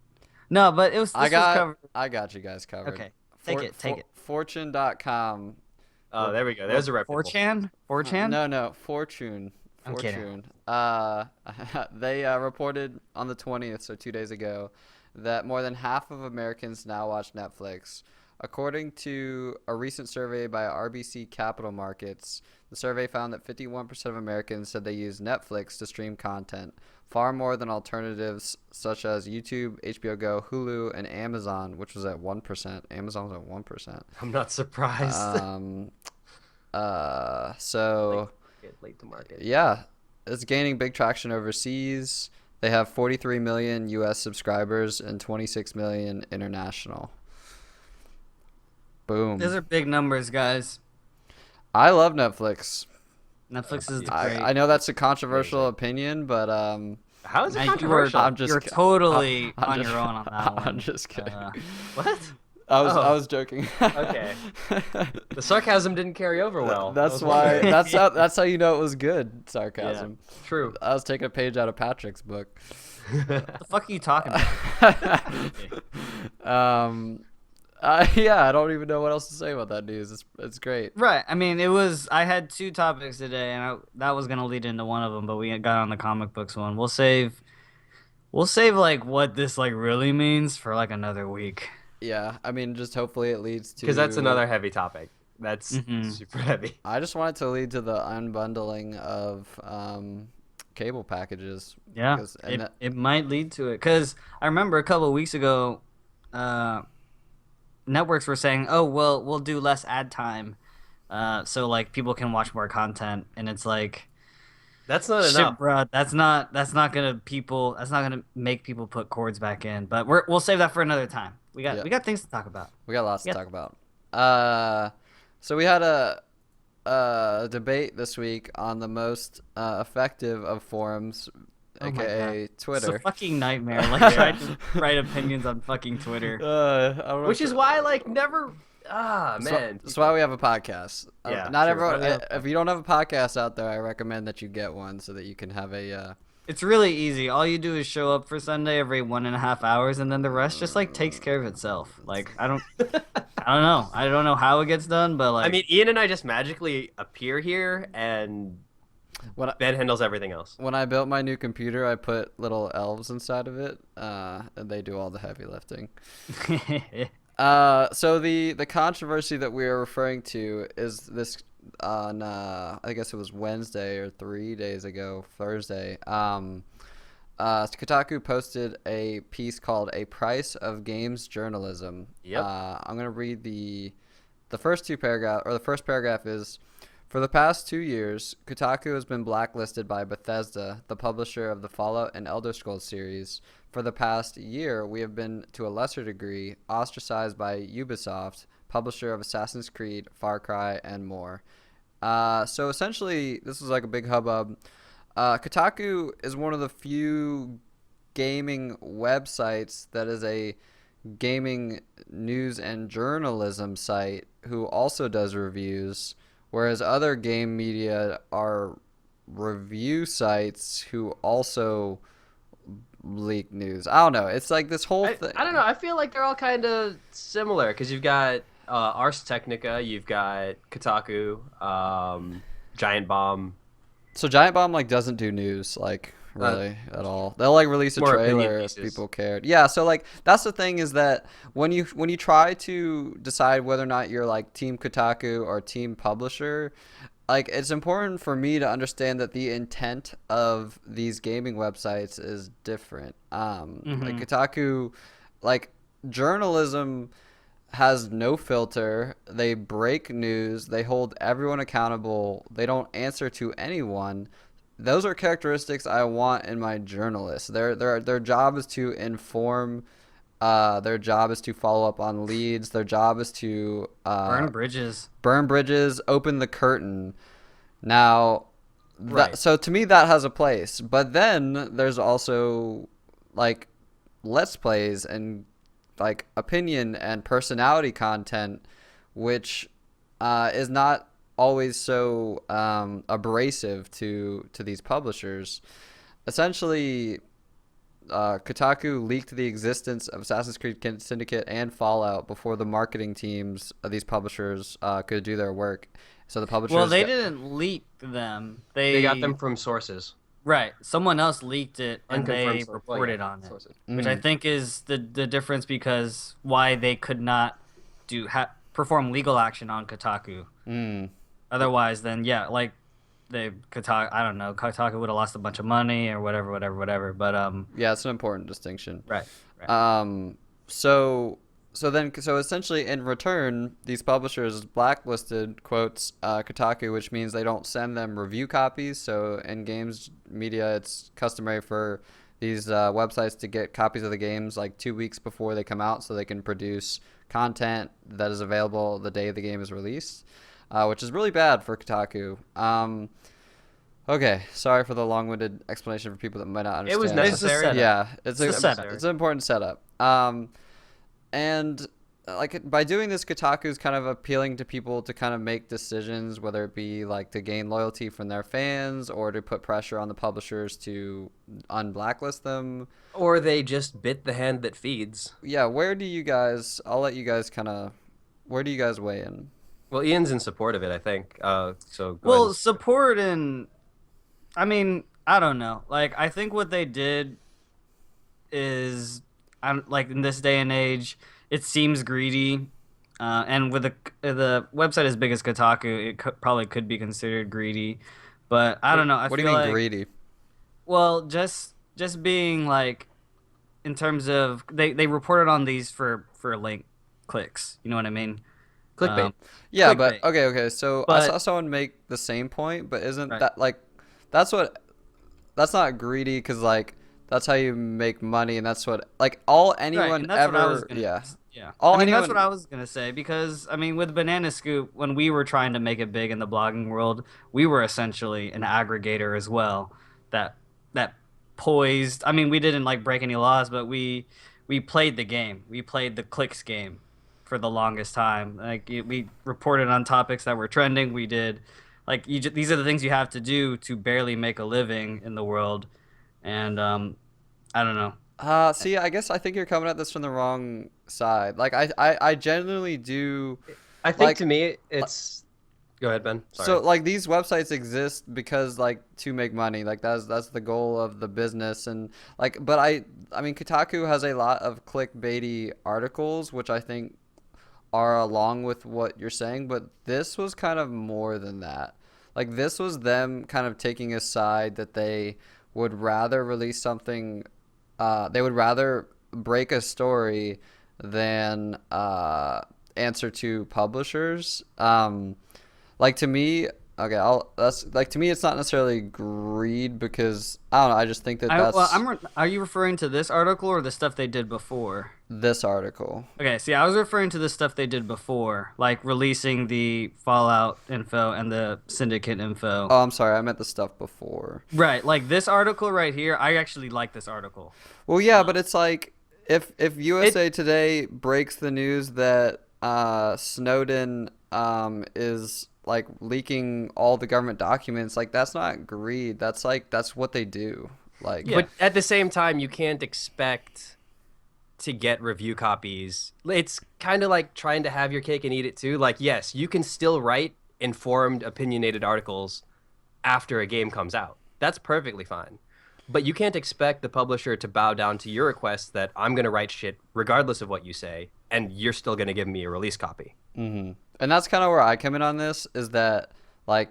No, but this was covered. I got you guys covered. Okay, take it. Fortune.com. Oh, there we go. There's a reputable. 4chan? 4chan? No, Fortune. I'm kidding. They reported on the 20th, so 2 days ago, that more than half of Americans now watch Netflix. According to a recent survey by RBC Capital Markets, the survey found that 51% of Americans said they use Netflix to stream content, far more than alternatives such as YouTube, HBO Go, Hulu, and Amazon, which was at 1%. Amazon was at 1%. I'm not surprised. So Late to market. yeah, it's gaining big traction overseas. They have 43 million US subscribers and 26 million international. Boom. Those are big numbers, guys. I love Netflix. Netflix is great. I know that's a controversial opinion, but How is it And controversial? You're totally I'm on just- your own on that one. I'm just kidding. What? I Oh. was joking. Okay. The sarcasm didn't carry over well. That's Okay. why. That's how you know it was good sarcasm. True. I was taking a page out of Patrick's book. What the fuck are you talking about? Yeah, I don't even know what else to say about that news. It's great. Right. I mean, I had two topics today, and that was gonna lead into one of them, but we got on the comic books one. We'll save like what this like really means for like another week. Yeah, I mean, just hopefully it leads to. Because that's another heavy topic. That's Mhm. super heavy. I just want it to lead to the unbundling of cable packages. Yeah, because- it might lead to it. Because I remember a couple of weeks ago, networks were saying, "Oh, well, we'll do less ad time, so like people can watch more content." And it's like, That's not shit, enough. bro, that's not gonna make people put cords back in. But we'll save that for another time. We got things to talk about. We got lots to Yeah. talk about. So we had a debate this week on the most effective of forums, Oh my aka It's Twitter. a fucking nightmare. Like trying to write opinions on fucking Twitter. I don't know Which if is it- why, like, never. Man. That's why we have a podcast. Yeah, not true. everyone. Why we have- If you don't have a podcast out there, I recommend that you get one so that you can have a. It's really easy. All you do is show up for Sunday every 1.5 hours, and then the rest just like takes care of itself. Like I don't know. I don't know how it gets done, but like I mean, Ian and I just magically appear here, and When Ben handles everything else. when I built my new computer, I put little elves inside of it, and they do all the heavy lifting. So the controversy that we are referring to is this on I guess it was Wednesday or 3 days ago, Thursday. Kotaku posted a piece called "A Price of Games Journalism." Yep. I'm gonna read the first two paragraph, or the first paragraph is. For the past 2 years, Kotaku has been blacklisted by Bethesda, the publisher of the Fallout and Elder Scrolls series. For the past year, we have been, to a lesser degree, ostracized by Ubisoft, publisher of Assassin's Creed, Far Cry, and more. So essentially, this was like a big hubbub. Kotaku is one of the few gaming websites that is a gaming news and journalism site who also does reviews. Whereas other game media are review sites who also leak news. I don't know. It's like this whole thing. I don't know. I feel like they're all kind of similar because you've got Ars Technica, you've got Kotaku, Giant Bomb. So Giant Bomb like doesn't do news. Like really at all. They'll like release a more opinion trailer if pieces. people cared. Yeah, so like that's the thing is that when you try to decide whether or not you're like Team Kotaku or Team Publisher, like it's important for me to understand that the intent of these gaming websites is different. Like Kotaku, like journalism has no filter. They break news. They hold everyone accountable. They don't answer to anyone. Those are characteristics I want in my journalists. Their job is to inform. Their job is to follow up on leads. Their job is to Burn bridges. open the curtain. Now, Right. so to me that has a place. But then there's also like let's plays and like opinion and personality content, which is not always so abrasive to these publishers. Essentially, Kotaku leaked the existence of Assassin's Creed Syndicate and Fallout before the marketing teams of these publishers could do their work. So the publishers. Well, they didn't leak them. They got them from sources. Right. Someone else leaked it and they Unconfirmed reported on it, sources. which I think is the difference because why they could not perform legal action on Kotaku. Otherwise, then yeah, like Kotaku. I don't know. Kotaku would have lost a bunch of money or whatever. But Yeah, it's an important distinction. right. So essentially in return, these publishers blacklisted quotes Kotaku, which means they don't send them review copies. So in games media, it's customary for these websites to get copies of the games like 2 weeks before they come out, so they can produce content that is available the day the game is released, which is really bad for Kotaku. Okay, sorry for the long-winded explanation for people that might not understand. It was necessary. Yeah, it's a setup. It's an important setup. And like by doing this, Kotaku is kind of appealing to people to kind of make decisions, whether it be like to gain loyalty from their fans or to put pressure on the publishers to unblacklist them. Or they just bit the hand that feeds. Yeah, where do you guys? I'll let you guys where do you guys weigh in? Well, Ian's in support of it, I think. So Well, ahead. support and I mean, I don't know. Like I think what they did is like in this day and age, it seems greedy, and with the website as big as Kotaku, it probably could be considered greedy. But I don't know. What do you mean greedy? Well, just being like, in terms of they reported on these for link clicks. You know what I mean? Clickbait. Yeah, clickbait. but okay. So I saw someone make the same point, but isn't Right. that like that's not greedy because like that's how you make money and that's what like all anyone Right, and that's ever what I was gonna, yeah. Yeah. All I mean, anyone, that's what I was going to say because, I mean, with Banana Scoop, when we were trying to make it big in the blogging world, we were essentially an aggregator as well that poised. I mean, we didn't like break any laws, but we played the game. We played the clicks game for the longest time. Like we reported on topics that were trending. We did like these are the things you have to do to barely make a living in the world. And I don't know. See, I guess I think you're coming at this from the wrong side. Like I genuinely do. I think like- to me, it's. Go ahead, Ben. Sorry. So like these websites exist because like to make money. Like that's the goal of the business and like. But I mean Kotaku has a lot of clickbaity articles, which I think are along with what you're saying. But this was kind of more than that. Like this was them kind of taking a side that they would rather release something. They would rather break a story than answer to publishers. Like to me, okay, to me, it's not necessarily greed because I don't know. I just think that's Are you referring to this article or the stuff they did before? this article. Okay, see, I was referring to the stuff they did before, like releasing the Fallout info and the Syndicate info. Oh, I'm sorry, I meant the stuff before. Right, like this article right here, I actually like this article. Well, yeah, but it's like if USA Today breaks the news that Snowden is like leaking all the government documents, like that's not greed. That's what they do. Like, Yeah. But at the same time, you can't expect to get review copies. It's kind of like trying to have your cake and eat it too. Like, yes, you can still write informed, opinionated articles after a game comes out. That's perfectly fine. But you can't expect the publisher to bow down to your request that I'm going to write shit regardless of what you say, and you're still going to give me a release copy. Mm-hmm. And that's kind of where I come in on this, is that like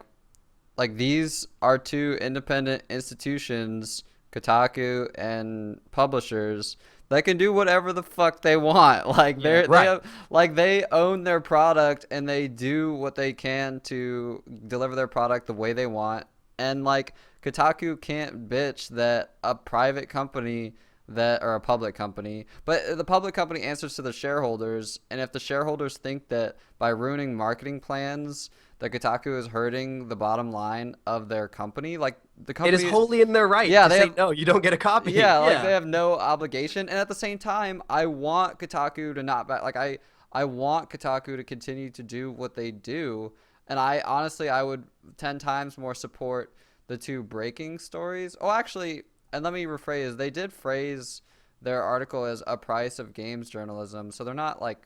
these are two independent institutions, Kotaku and publishers, that can do whatever the fuck they want. Like Yeah, they have, like they own their product and they do what they can to deliver their product the way they want. And like Kotaku can't bitch that a private company or a public company, but the public company answers to the shareholders, and if the shareholders think that by ruining marketing plans that Kotaku is hurting the bottom line of their company, like the company It is wholly in their right Yeah, to they say, have- no, you don't get a copy. yeah, like Yeah. they have no obligation. And at the same time, I want Kotaku to not back. Like I want Kotaku to continue to do what they do. And I honestly, I would 10 times more support the two breaking stories. Oh, actually, and let me rephrase. They did phrase their article as a price of games journalism, so they're not like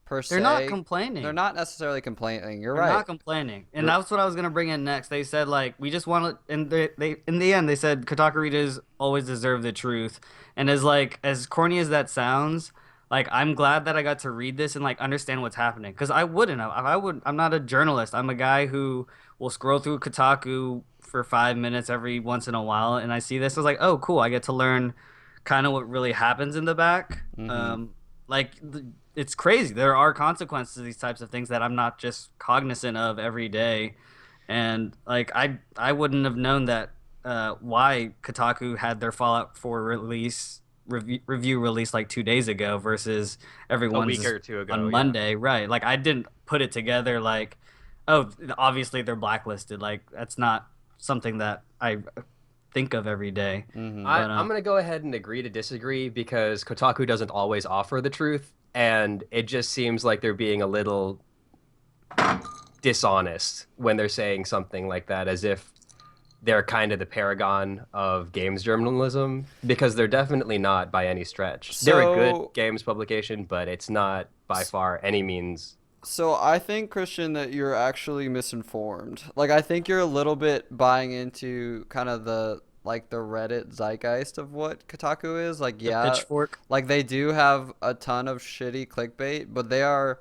per se. They're not complaining. They're not necessarily complaining. You're They're right. not complaining, and that's what I was gonna bring in next. They said like we just want to, and they in the end they said Kotaku readers always deserve the truth, and as corny as that sounds, like I'm glad that I got to read this and like understand what's happening, because I wouldn't have. I'm not a journalist. I'm a guy who will scroll through Kotaku for 5 minutes every once in a while, and I see this. I was like, oh, cool. I get to learn kind of what really happens in the back. It's crazy. There are consequences to these types of things that I'm not just cognizant of every day, and like I wouldn't have known that why Kotaku had their Fallout 4 review released like 2 days ago versus everyone's week or two ago, on yeah. Monday, right? Like I didn't put it together like, oh, obviously they're blacklisted. Like that's not something that I think of every day. I'm going to go ahead and agree to disagree, because Kotaku doesn't always offer the truth, and it just seems like they're being a little dishonest when they're saying something like that, as if they're kind of the paragon of games journalism, because they're definitely not by any stretch. They're a good games publication, but it's not by far any means. So I think, Christian, that you're actually misinformed. Like I think you're a little bit buying into kind of the Reddit zeitgeist of what Kotaku is. Like yeah, Pitchfork. like they do have a ton of shitty clickbait, but they are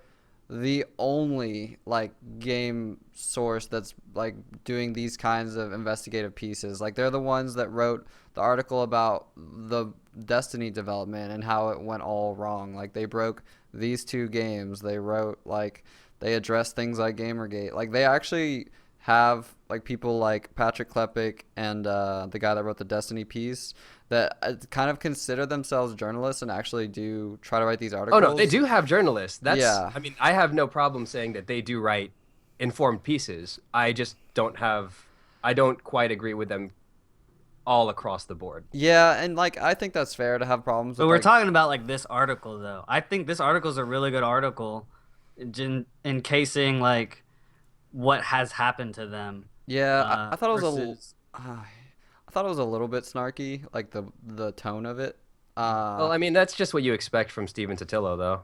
the only like game source that's like doing these kinds of investigative pieces. Like they're the ones that wrote the article about the Destiny development and how it went all wrong. Like they broke these two games. They wrote like they addressed things like Gamergate. Like they actually have like people like Patrick Klepek and the guy that wrote the Destiny piece that kind of consider themselves journalists and actually do try to write these articles. Oh no, they do have journalists. That's Yeah. I mean, I have no problem saying that they do write informed pieces. I just don't quite agree with them all across the board. Yeah, and like I think that's fair to have problems But with we're like, talking about like this article though. I think this article is a really good article, encasing like what has happened to them. Yeah, I thought it was versus- I thought it was a little bit snarky, like the tone of it. Well, I mean, that's just what you expect from Steven Totillo, though.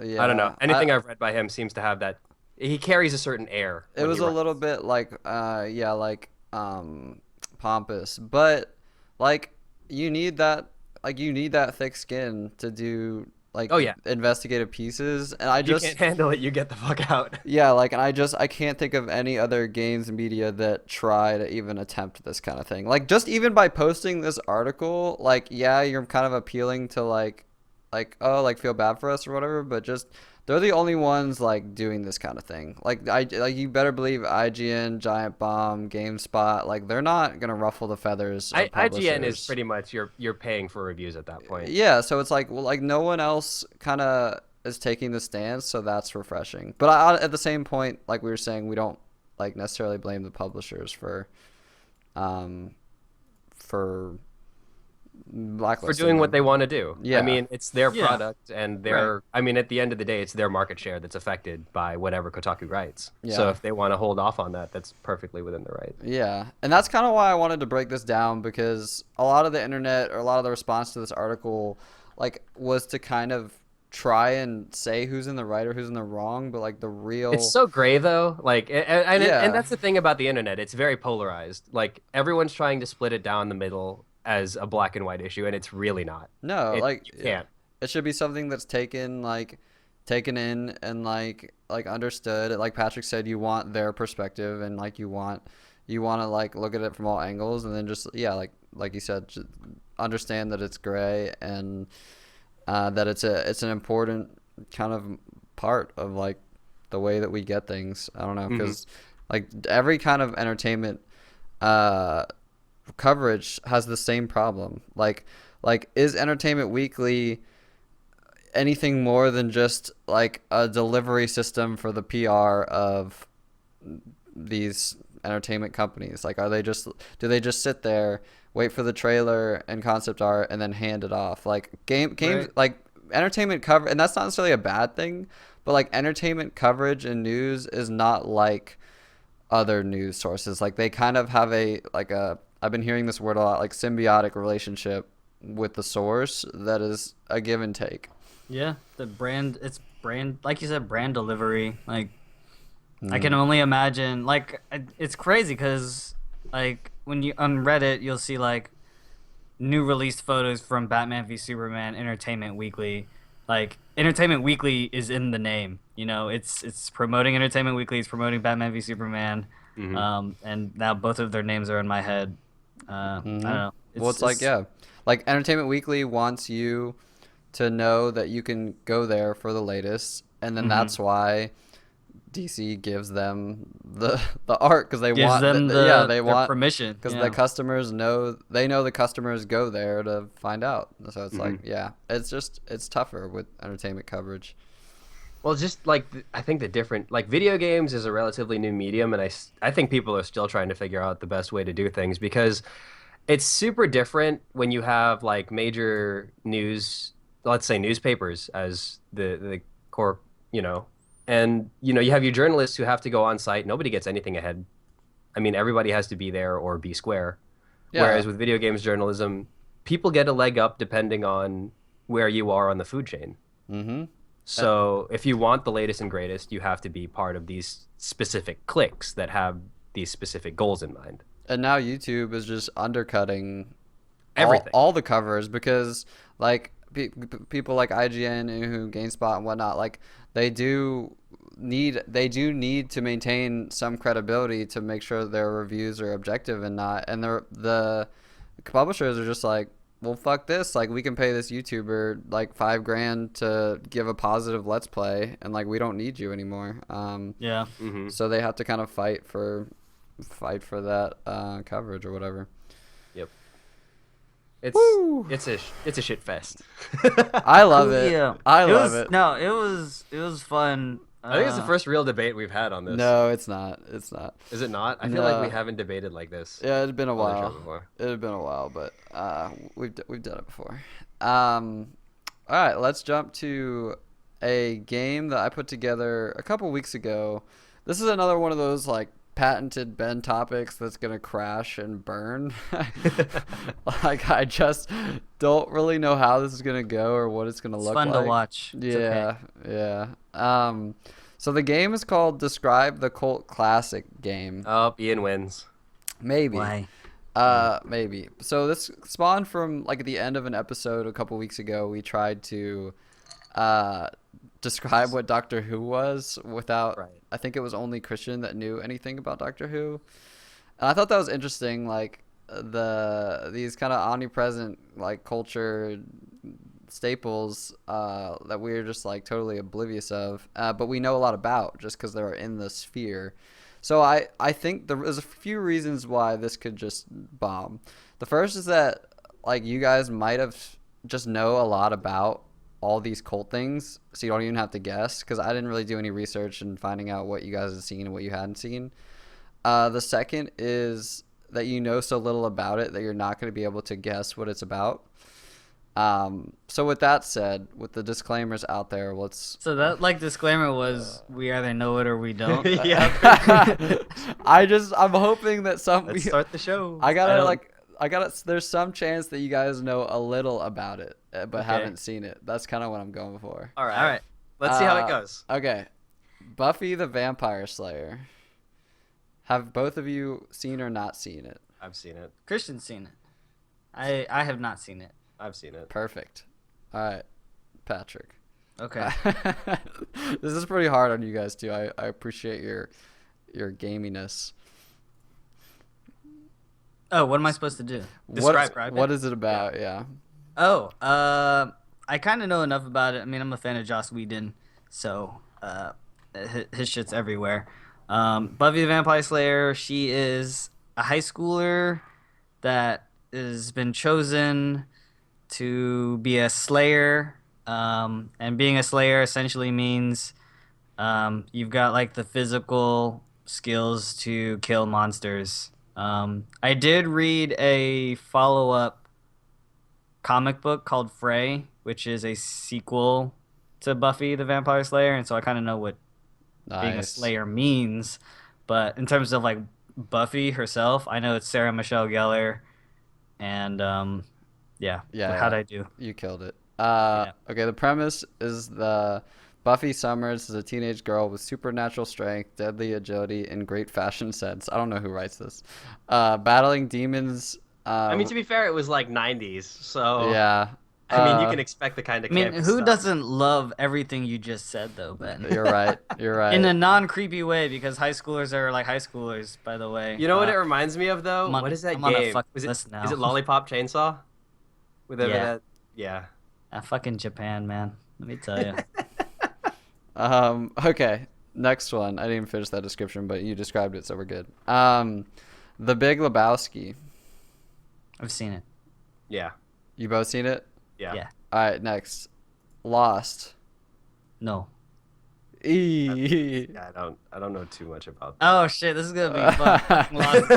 Yeah, I don't know. Anything I've read by him seems to have that. He carries a certain air. It when was he a writes. little bit like pompous, but like you need that thick skin to do like Oh, yeah. investigative pieces, and I You just can't handle it, you get the fuck out. yeah, like, and I can't think of any other games media that try to even attempt this kind of thing. Like, just even by posting this article, like, yeah, you're kind of appealing to like, oh, like, feel bad for us or whatever, but just, they're the only ones, like, doing this kind of thing. Like, you better believe IGN, Giant Bomb, GameSpot, like, they're not gonna ruffle the feathers of IGN is publishers. pretty much, you're paying for reviews at that point. Yeah, so it's like, well, like, no one else kind of is taking the stance, so that's refreshing. But at the same point, like we were saying, we don't like necessarily blame the publishers for blacklisting For doing what them. they want to do. Yeah. I mean, it's their Yeah. product, and I mean, at the end of the day, it's their market share that's affected by whatever Kotaku writes. So Yeah. if they want to hold off on that, that's perfectly within their right. Yeah, and that's kind of why I wanted to break this down, because a lot of the internet or a lot of the response to this article, like, was to kind of try and say who's in the right or who's in the wrong, but like the real It's so gray though. Like, Yeah. and that's the thing about the internet. It's very polarized. Like, everyone's trying to split it down the middle, as a black and white issue, and it's really not. No, You can't. It should be something that's taken in and understood. Like Patrick said, you want their perspective, and like you want to like look at it from all angles, and then just like you said, just understand that it's gray, and that it's an important kind of part of like the way that we get things. I don't know, because like every kind of entertainment coverage has the same problem. Like is Entertainment Weekly anything more than just like a delivery system for the PR of these entertainment companies? Like, do they just sit there, wait for the trailer and concept art, and then hand it off? Like games, Right. like entertainment cover, and that's not necessarily a bad thing, but like entertainment coverage and news is not like other news sources. Like they kind of have I've been hearing this word a lot, like symbiotic relationship with the source that is a give and take. Yeah, it's brand, like you said, brand delivery. Like, I can only imagine, like, it's crazy because, like, when you on Reddit, you'll see, like, new released photos from Batman v Superman, Entertainment Weekly. Like, Entertainment Weekly is in the name, you know, it's promoting Entertainment Weekly, it's promoting Batman v Superman, and now both of their names are in my head. I don't know. Like Entertainment Weekly wants you to know that you can go there for the latest, and then that's why DC gives them the art, because they want their permission, because the customers know the customers go there to find out. So it's it's tougher with entertainment coverage. Well, just like I think the different, like, video games is a relatively new medium, and I think people are still trying to figure out the best way to do things, because it's super different when you have like major news, let's say newspapers as the core, and you have your journalists who have to go on site. Nobody gets anything ahead. I mean, everybody has to be there or be square. Yeah. Whereas with video games journalism, people get a leg up depending on where you are on the food chain. So if you want the latest and greatest, you have to be part of these specific cliques that have these specific goals in mind. And now YouTube is just undercutting everything, all the covers, because like people like IGN and GameSpot and whatnot, like they do need to maintain some credibility to make sure their reviews are objective and not. And the publishers are just like, well, fuck this. Like, we can pay this YouTuber like $5,000 to give a positive Let's Play, and like we don't need you anymore. So they have to kind of fight for that coverage or whatever. Yep. It's a shit fest. I love it. Yeah. I love it. No, it was fun. I think it's the first real debate we've had on this. No, it's not. Is it not? I feel like we haven't debated like this. Yeah, it had been a while, but we've done it before. All right, let's jump to a game that I put together a couple weeks ago. This is another one of those like patented Ben topics that's gonna crash and burn. Like, I just don't really know how this is gonna go or what it's gonna look like. It's fun to watch. Yeah. So the game is called Describe the Cult Classic game. Oh, Ian wins. Maybe. Why? Maybe. So this spawned from like at the end of an episode a couple weeks ago. We tried to describe what Doctor Who was without. Right. I think it was only Christian that knew anything about Doctor Who, and I thought that was interesting. Like these kind of omnipresent like culture staples that we're just like totally oblivious of, but we know a lot about just because they're in the sphere. So I think there's a few reasons why this could just bomb. The first is that like you guys might have just know a lot about all these cult things, so you don't even have to guess, because I didn't really do any research in finding out what you guys had seen and what you hadn't seen. The second is that you know so little about it that you're not going to be able to guess what it's about. So with that said, with the disclaimers out there, So that like disclaimer was we either know it or we don't. Yeah. I'm hoping that Let's start the show. there's some chance that you guys know a little about it, but haven't seen it. That's kind of what I'm going for. All right. Let's see how it goes. Okay. Buffy the Vampire Slayer. Have both of you seen or not seen it? I've seen it. Christian's seen it. I have not seen it. I've seen it. Perfect. All right, Patrick. Okay. This is pretty hard on you guys too. I appreciate your gaminess. Oh, what am I supposed to do? Describe What is it about? Yeah. Oh, I kind of know enough about it. I mean, I'm a fan of Joss Whedon, so his shit's everywhere. Buffy the Vampire Slayer, she is a high schooler that has been chosen to be a slayer. And being a slayer essentially means you've got like the physical skills to kill monsters. I did read a follow-up comic book called Frey, which is a sequel to Buffy the Vampire Slayer, and so I kind of know what being a slayer means. But in terms of like Buffy herself, I know it's Sarah Michelle Gellar, and how'd I do? You killed it. Yeah. Okay, the premise is the Buffy Summers is a teenage girl with supernatural strength, deadly agility, and great fashion sense. I don't know who writes this. Battling demons. I mean, to be fair, it was like 90s, so Yeah. I mean, you can expect the kind of. I mean, campy who stuff. doesn't love everything you just said, though, Ben? You're right. You're right. In a non-creepy way, because high schoolers are like high schoolers, by the way. You know what it reminds me of though? What is that I'm on a game? fuck Is list now. it Lollipop Chainsaw? With Yeah. that? Yeah. Fucking Japan, man. Let me tell you. Okay. Next one. I didn't even finish that description, but you described it, so we're good. The Big Lebowski. I've seen it. Yeah. You both seen it? Yeah. Yeah. All right. Next. Lost. No. E. Yeah, I don't know too much about that. Oh shit, this is gonna be fun. Fucking Lost.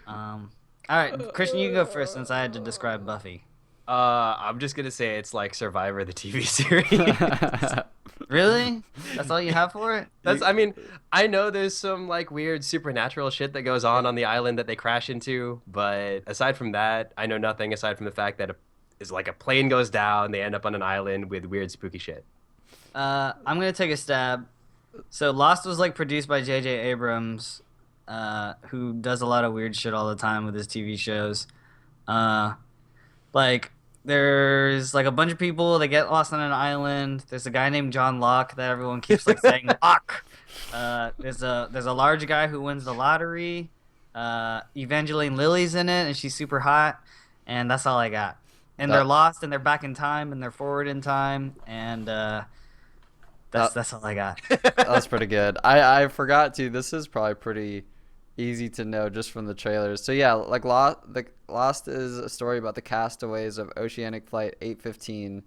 All right, Christian, you go first since I had to describe Buffy. I'm just gonna say it's like Survivor, the TV series. Really? That's all you have for it? I mean, I know there's some like weird supernatural shit that goes on the island that they crash into, but aside from that, I know nothing aside from the fact that it's like a plane goes down, they end up on an island with weird spooky shit. I'm gonna take a stab. So Lost was like produced by J.J. Abrams, who does a lot of weird shit all the time with his TV shows. Like there's like a bunch of people that get lost on an island. There's a guy named John Locke that everyone keeps like saying Locke. There's a large guy who wins the lottery. Evangeline Lilly's in it, and she's super hot. And that's all I got. And they're lost, and they're back in time, and they're forward in time, and that's all I got. That's pretty good. I forgot to. This is probably pretty easy to know just from the trailers. So yeah, like Lost is a story about the castaways of Oceanic Flight 815.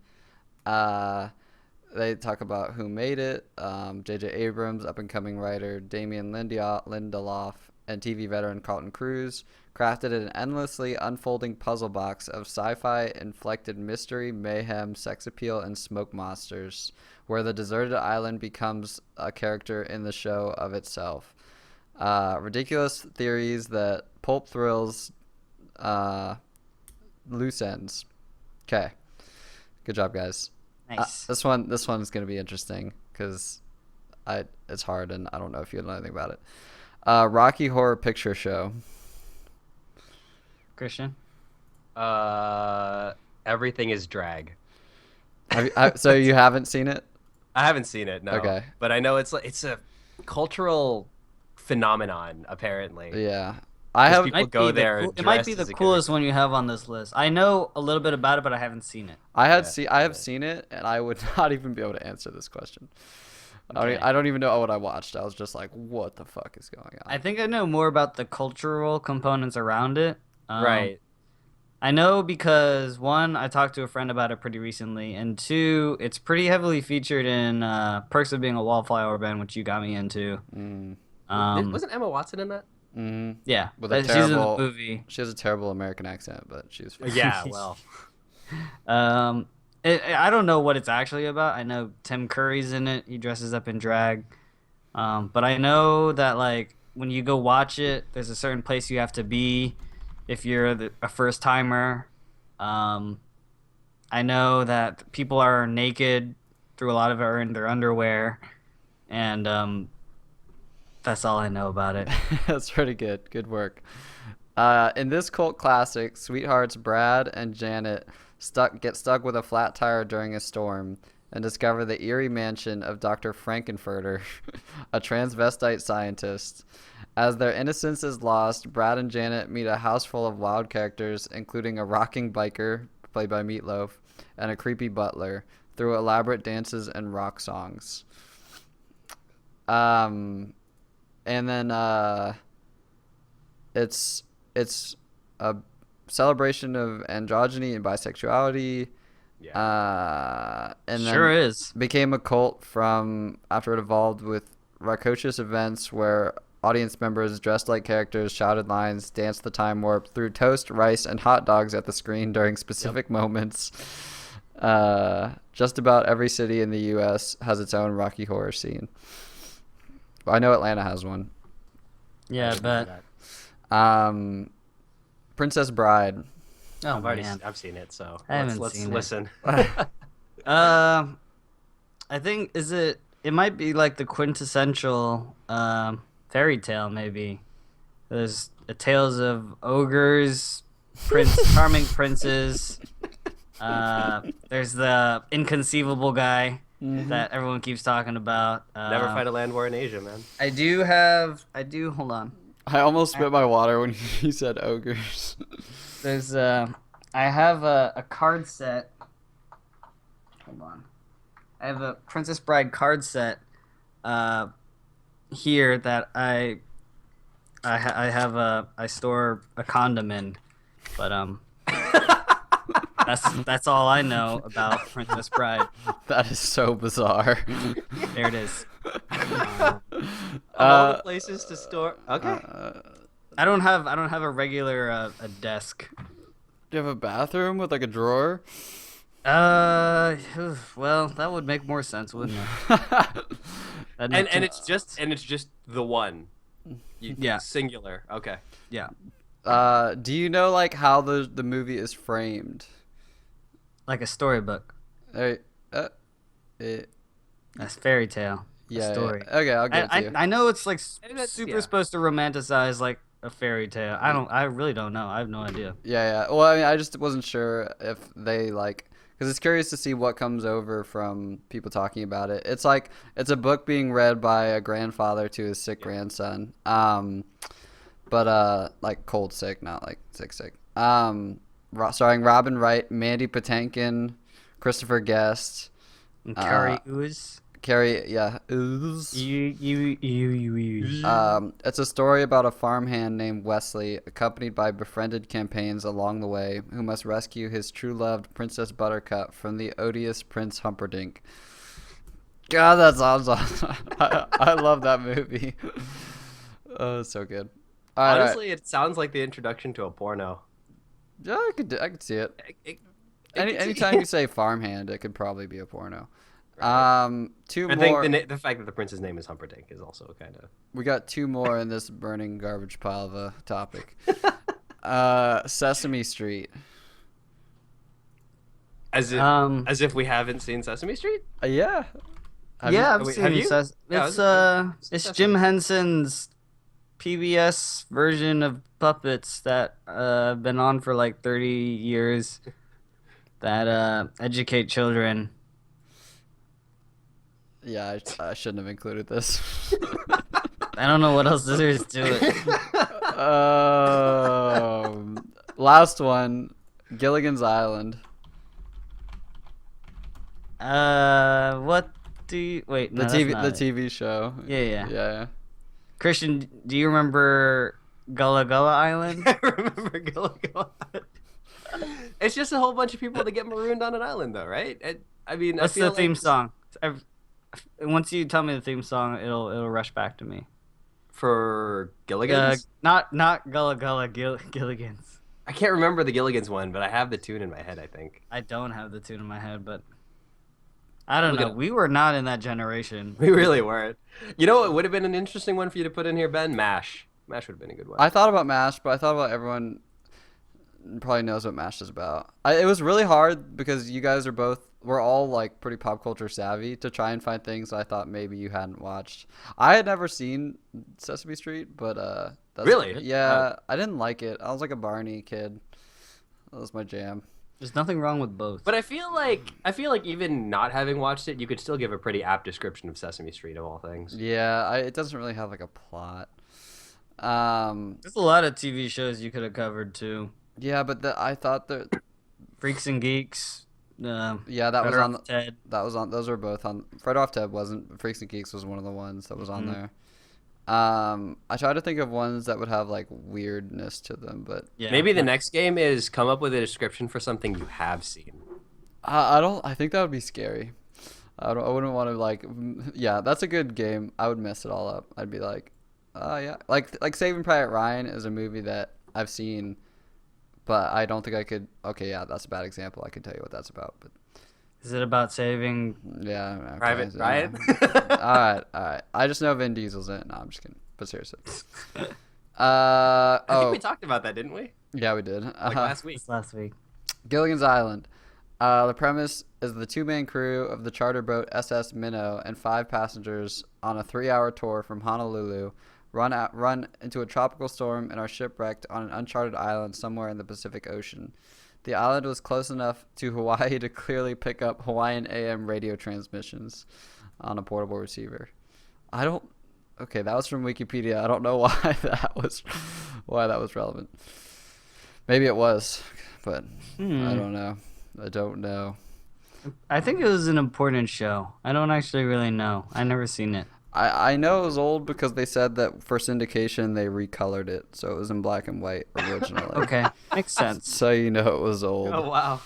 They talk about who made it. J.J. Abrams, up-and-coming writer Damien Lindelof, and TV veteran Carlton Cuse crafted an endlessly unfolding puzzle box of sci-fi inflected mystery, mayhem, sex appeal, and smoke monsters, where the deserted island becomes a character in the show of itself. Ridiculous theories that pulp thrills, loose ends. Okay, good job, guys. Nice. This one's gonna be interesting because it's hard and I don't know if you know anything about it. Rocky Horror Picture Show. Christian? Everything is drag. So you haven't seen it? I haven't seen it, no. Okay. But I know it's a cultural phenomenon, apparently. Yeah. People go there. It might be the coolest one you have on this list. I know a little bit about it, but I haven't seen it. I have seen it, and I would not even be able to answer this question. Okay. I don't even know what I watched. I was just like, what the fuck is going on? I think I know more about the cultural components around it. Right. I know because, one, I talked to a friend about it pretty recently, and two, it's pretty heavily featured in Perks of Being a Wallflower Band, which you got me into. Wasn't Emma Watson in that? Mm-hmm. Yeah, With a she's in the terrible movie. She has a terrible American accent, but she's fine. Yeah, well. I don't know what it's actually about. I know Tim Curry's in it. He dresses up in drag. But I know that like when you go watch it, there's a certain place you have to be if you're a first timer. I know that people are naked through a lot of it are in their underwear, and that's all I know about it. That's pretty good. Good work. In this cult classic, sweethearts Brad and Janet get stuck with a flat tire during a storm and discover the eerie mansion of Dr. Frankenfurter, a transvestite scientist. As their innocence is lost, Brad and Janet meet a house full of wild characters, including a rocking biker, played by Meatloaf, and a creepy butler, through elaborate dances and rock songs. And then it's a celebration of androgyny and bisexuality. Yeah. And then Sure is. became a cult from after it evolved with raucous events where audience members dressed like characters, shouted lines, danced the time warp, threw toast, rice, and hot dogs at the screen during specific moments. Just about every city in the U.S. has its own Rocky Horror scene. I know Atlanta has one. Yeah, but Princess Bride. oh I've man, I've seen it, so I haven't let's seen it. listen. I think it might be like the quintessential fairy tale. Maybe there's tales of ogres, charming princes. There's the inconceivable guy that everyone keeps talking about. Never fight a land war in Asia, man. I do. Hold on. I almost spit my water when you said ogres. There's I have a card set. Hold on. I have a Princess Bride card set here that I store a condom in, but that's all I know about Princess Bride. That is so bizarre. There it is. All the places to store. Okay. I don't have a regular a desk. Do you have a bathroom with like a drawer? Well, that would make more sense, wouldn't it? and it's just the one. Yeah. Singular. Okay. Yeah. Do you know like how the movie is framed? Like a storybook. Hey, That's fairy tale. yeah. A story. Yeah. Okay, I'll give it to you. I know it's like That's- super yeah. supposed supposed to romanticize like a fairy tale. I really don't know. I have no idea. Yeah. Well, I mean, I just wasn't sure if they like, because it's curious to see what comes over from people talking about it. It's like it's a book being read by a grandfather to his sick grandson. But like cold sick, not like sick. Starring Robin Wright, Mandy Patinkin, Christopher Guest, And Carrie Ooze. Carrie. Yeah. Ooze. You. It's a story about a farmhand named Wesley, accompanied by befriended campaigns along the way, who must rescue his true-loved Princess Buttercup from the odious Prince Humperdinck. God, that sounds awesome. I love that movie. Oh, it's so good. All right, Honestly, it sounds like the introduction to a porno. yeah, I could see it. It- Anytime you say farmhand, it could probably be a porno. Two I more. think the fact that the prince's name is Humperdinck is also kind of. We got two more in this burning garbage pile of a topic. Sesame Street. As if we haven't seen Sesame Street. Yeah. Have Yeah, you- I've wait, seen have you? It's Yeah, it's Jim Henson's PBS version of puppets that have been on for like 30 years that educate children. Yeah, I shouldn't have included this. I don't know what else there is to it. Last one, Gilligan's Island. What do you wait? No, The that's not it. TV show. Yeah. Yeah. Christian, do you remember Gullah Gullah Island? I remember Gilligan. It's just a whole bunch of people that get marooned on an island, though, right? I mean, What's I feel the theme like song? Once you tell me the theme song, it'll rush back to me. for Gilligan's? Not Gullah Gullah Gilligan's. I can't remember the Gilligan's one, but I have the tune in my head, I think. I don't have the tune in my head, but I don't Look know. at- We were not in that generation. We really weren't. You know what would have been an interesting one for you to put in here, Ben? MASH. MASH would have been a good one. I thought about MASH, but I thought about everyone probably knows what MASH is about. It was really hard because you guys are both we're all like pretty pop culture savvy to try and find things I thought maybe you hadn't watched. I had never seen Sesame Street, but Really? yeah, I didn't like it. I was like a Barney kid. That was my jam. There's nothing wrong with both. But I feel like even not having watched it, you could still give a pretty apt description of Sesame Street of all things. Yeah, it doesn't really have like a plot. There's a lot of TV shows you could have covered too. Yeah, but I thought that Freaks and Geeks. yeah, that was Better on Off Ted. that was on. Those were both on. Fred Off Ted wasn't. Freaks and Geeks was one of the ones that was on Mhm. there. I tried to think of ones that would have like weirdness to them, but Yeah. Maybe the next game is come up with a description for something you have seen. I don't. I think that would be scary. I wouldn't want to like. Yeah, that's a good game. I would mess it all up. I'd be like, yeah, like Saving Private Ryan is a movie that I've seen, but I don't think I could. Okay, yeah, that's a bad example. I can tell you what that's about, but Is it about saving? yeah, okay, Private so, Ryan? all right. I just know Vin Diesel's in it. No, I'm just kidding. But seriously. I think we talked about that, didn't we? Yeah, we did. Like last week. This last week. Gilligan's Island. The premise is the two-man crew of the charter boat SS Minnow and 5 passengers on a 3-hour tour from Honolulu run into a tropical storm and are shipwrecked on an uncharted island somewhere in the Pacific Ocean. The island was close enough to Hawaii to clearly pick up Hawaiian AM radio transmissions on a portable receiver. Okay, that was from Wikipedia. I don't know why that was relevant. Maybe it was, but I don't know. I don't know. I think it was an important show. I don't actually really know. I never seen it. I know it was old because they said that for syndication they recolored it, so it was in black and white originally. Okay, makes sense. So you know it was old. Oh wow.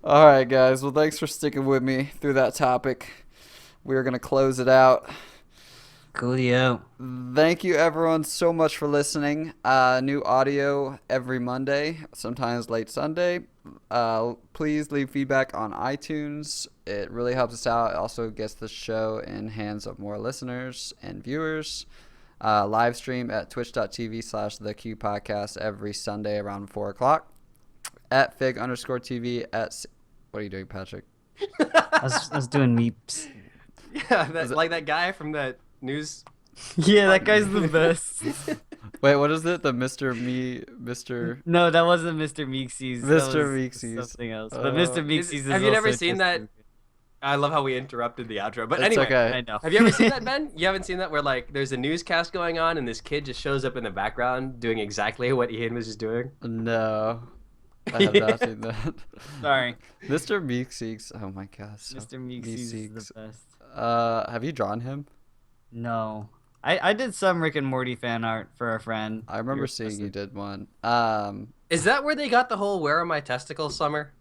All right, guys. Well, thanks for sticking with me through that topic. We're gonna close it out. Coolio. Thank you, everyone, so much for listening. New audio every Monday, sometimes late Sunday. Please leave feedback on iTunes. It really helps us out. It also gets the show in hands of more listeners and viewers. Live stream at twitch.tv/theqpodcast podcast every Sunday around 4 o'clock. At fig_TV at... What are you doing, Patrick? I was doing meeps. Yeah, that's like that guy from that news. Yeah, that guy's the best. Wait, what is it? The Mr. No, that wasn't Mr. Meeksies. Mr. That was Meeksies. something else. But Mr. Meeksies is Have you never also seen just that? stupid. I love how we interrupted the outro. But It's anyway, okay. I know. have you ever seen that, Ben? You haven't seen that where like there's a newscast going on and this kid just shows up in the background doing exactly what Ian was just doing? No. I have not seen that. Sorry. Mr. Meeksies. Oh my gosh. Mr. Meeksies is the best. Have you drawn him? No. I did some Rick and Morty fan art for a friend. I remember seeing you did one. Is that where they got the whole "Where are my testicles" summer?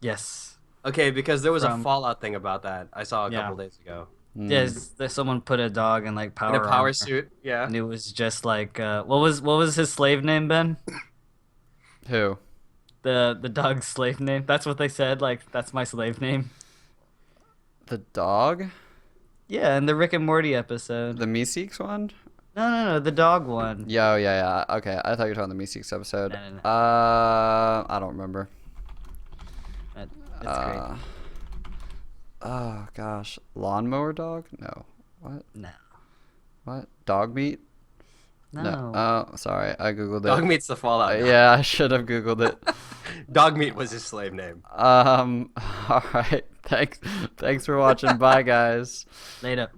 Yes. Okay, because there was a From- Fallout thing about that I saw a Yeah. couple days ago. Yes, someone put a dog in like power In a power armor, suit, yeah. and it was just like what was his slave name, Ben? Who? The dog's slave name. That's what they said. Like that's my slave name. The dog? Yeah, in the Rick and Morty episode. The Meeseeks one? No, the dog one. Yeah. Okay, I thought you were talking the Meeseeks episode. No. I don't remember. It's great. Oh gosh, lawnmower dog? No. What? No. What? Dog meat? No. Oh, sorry, I googled it. Dog meat's the Fallout. guy. Yeah, I should have googled it. Dog meat was his slave name. All right. Thanks for watching. Bye, guys. Later.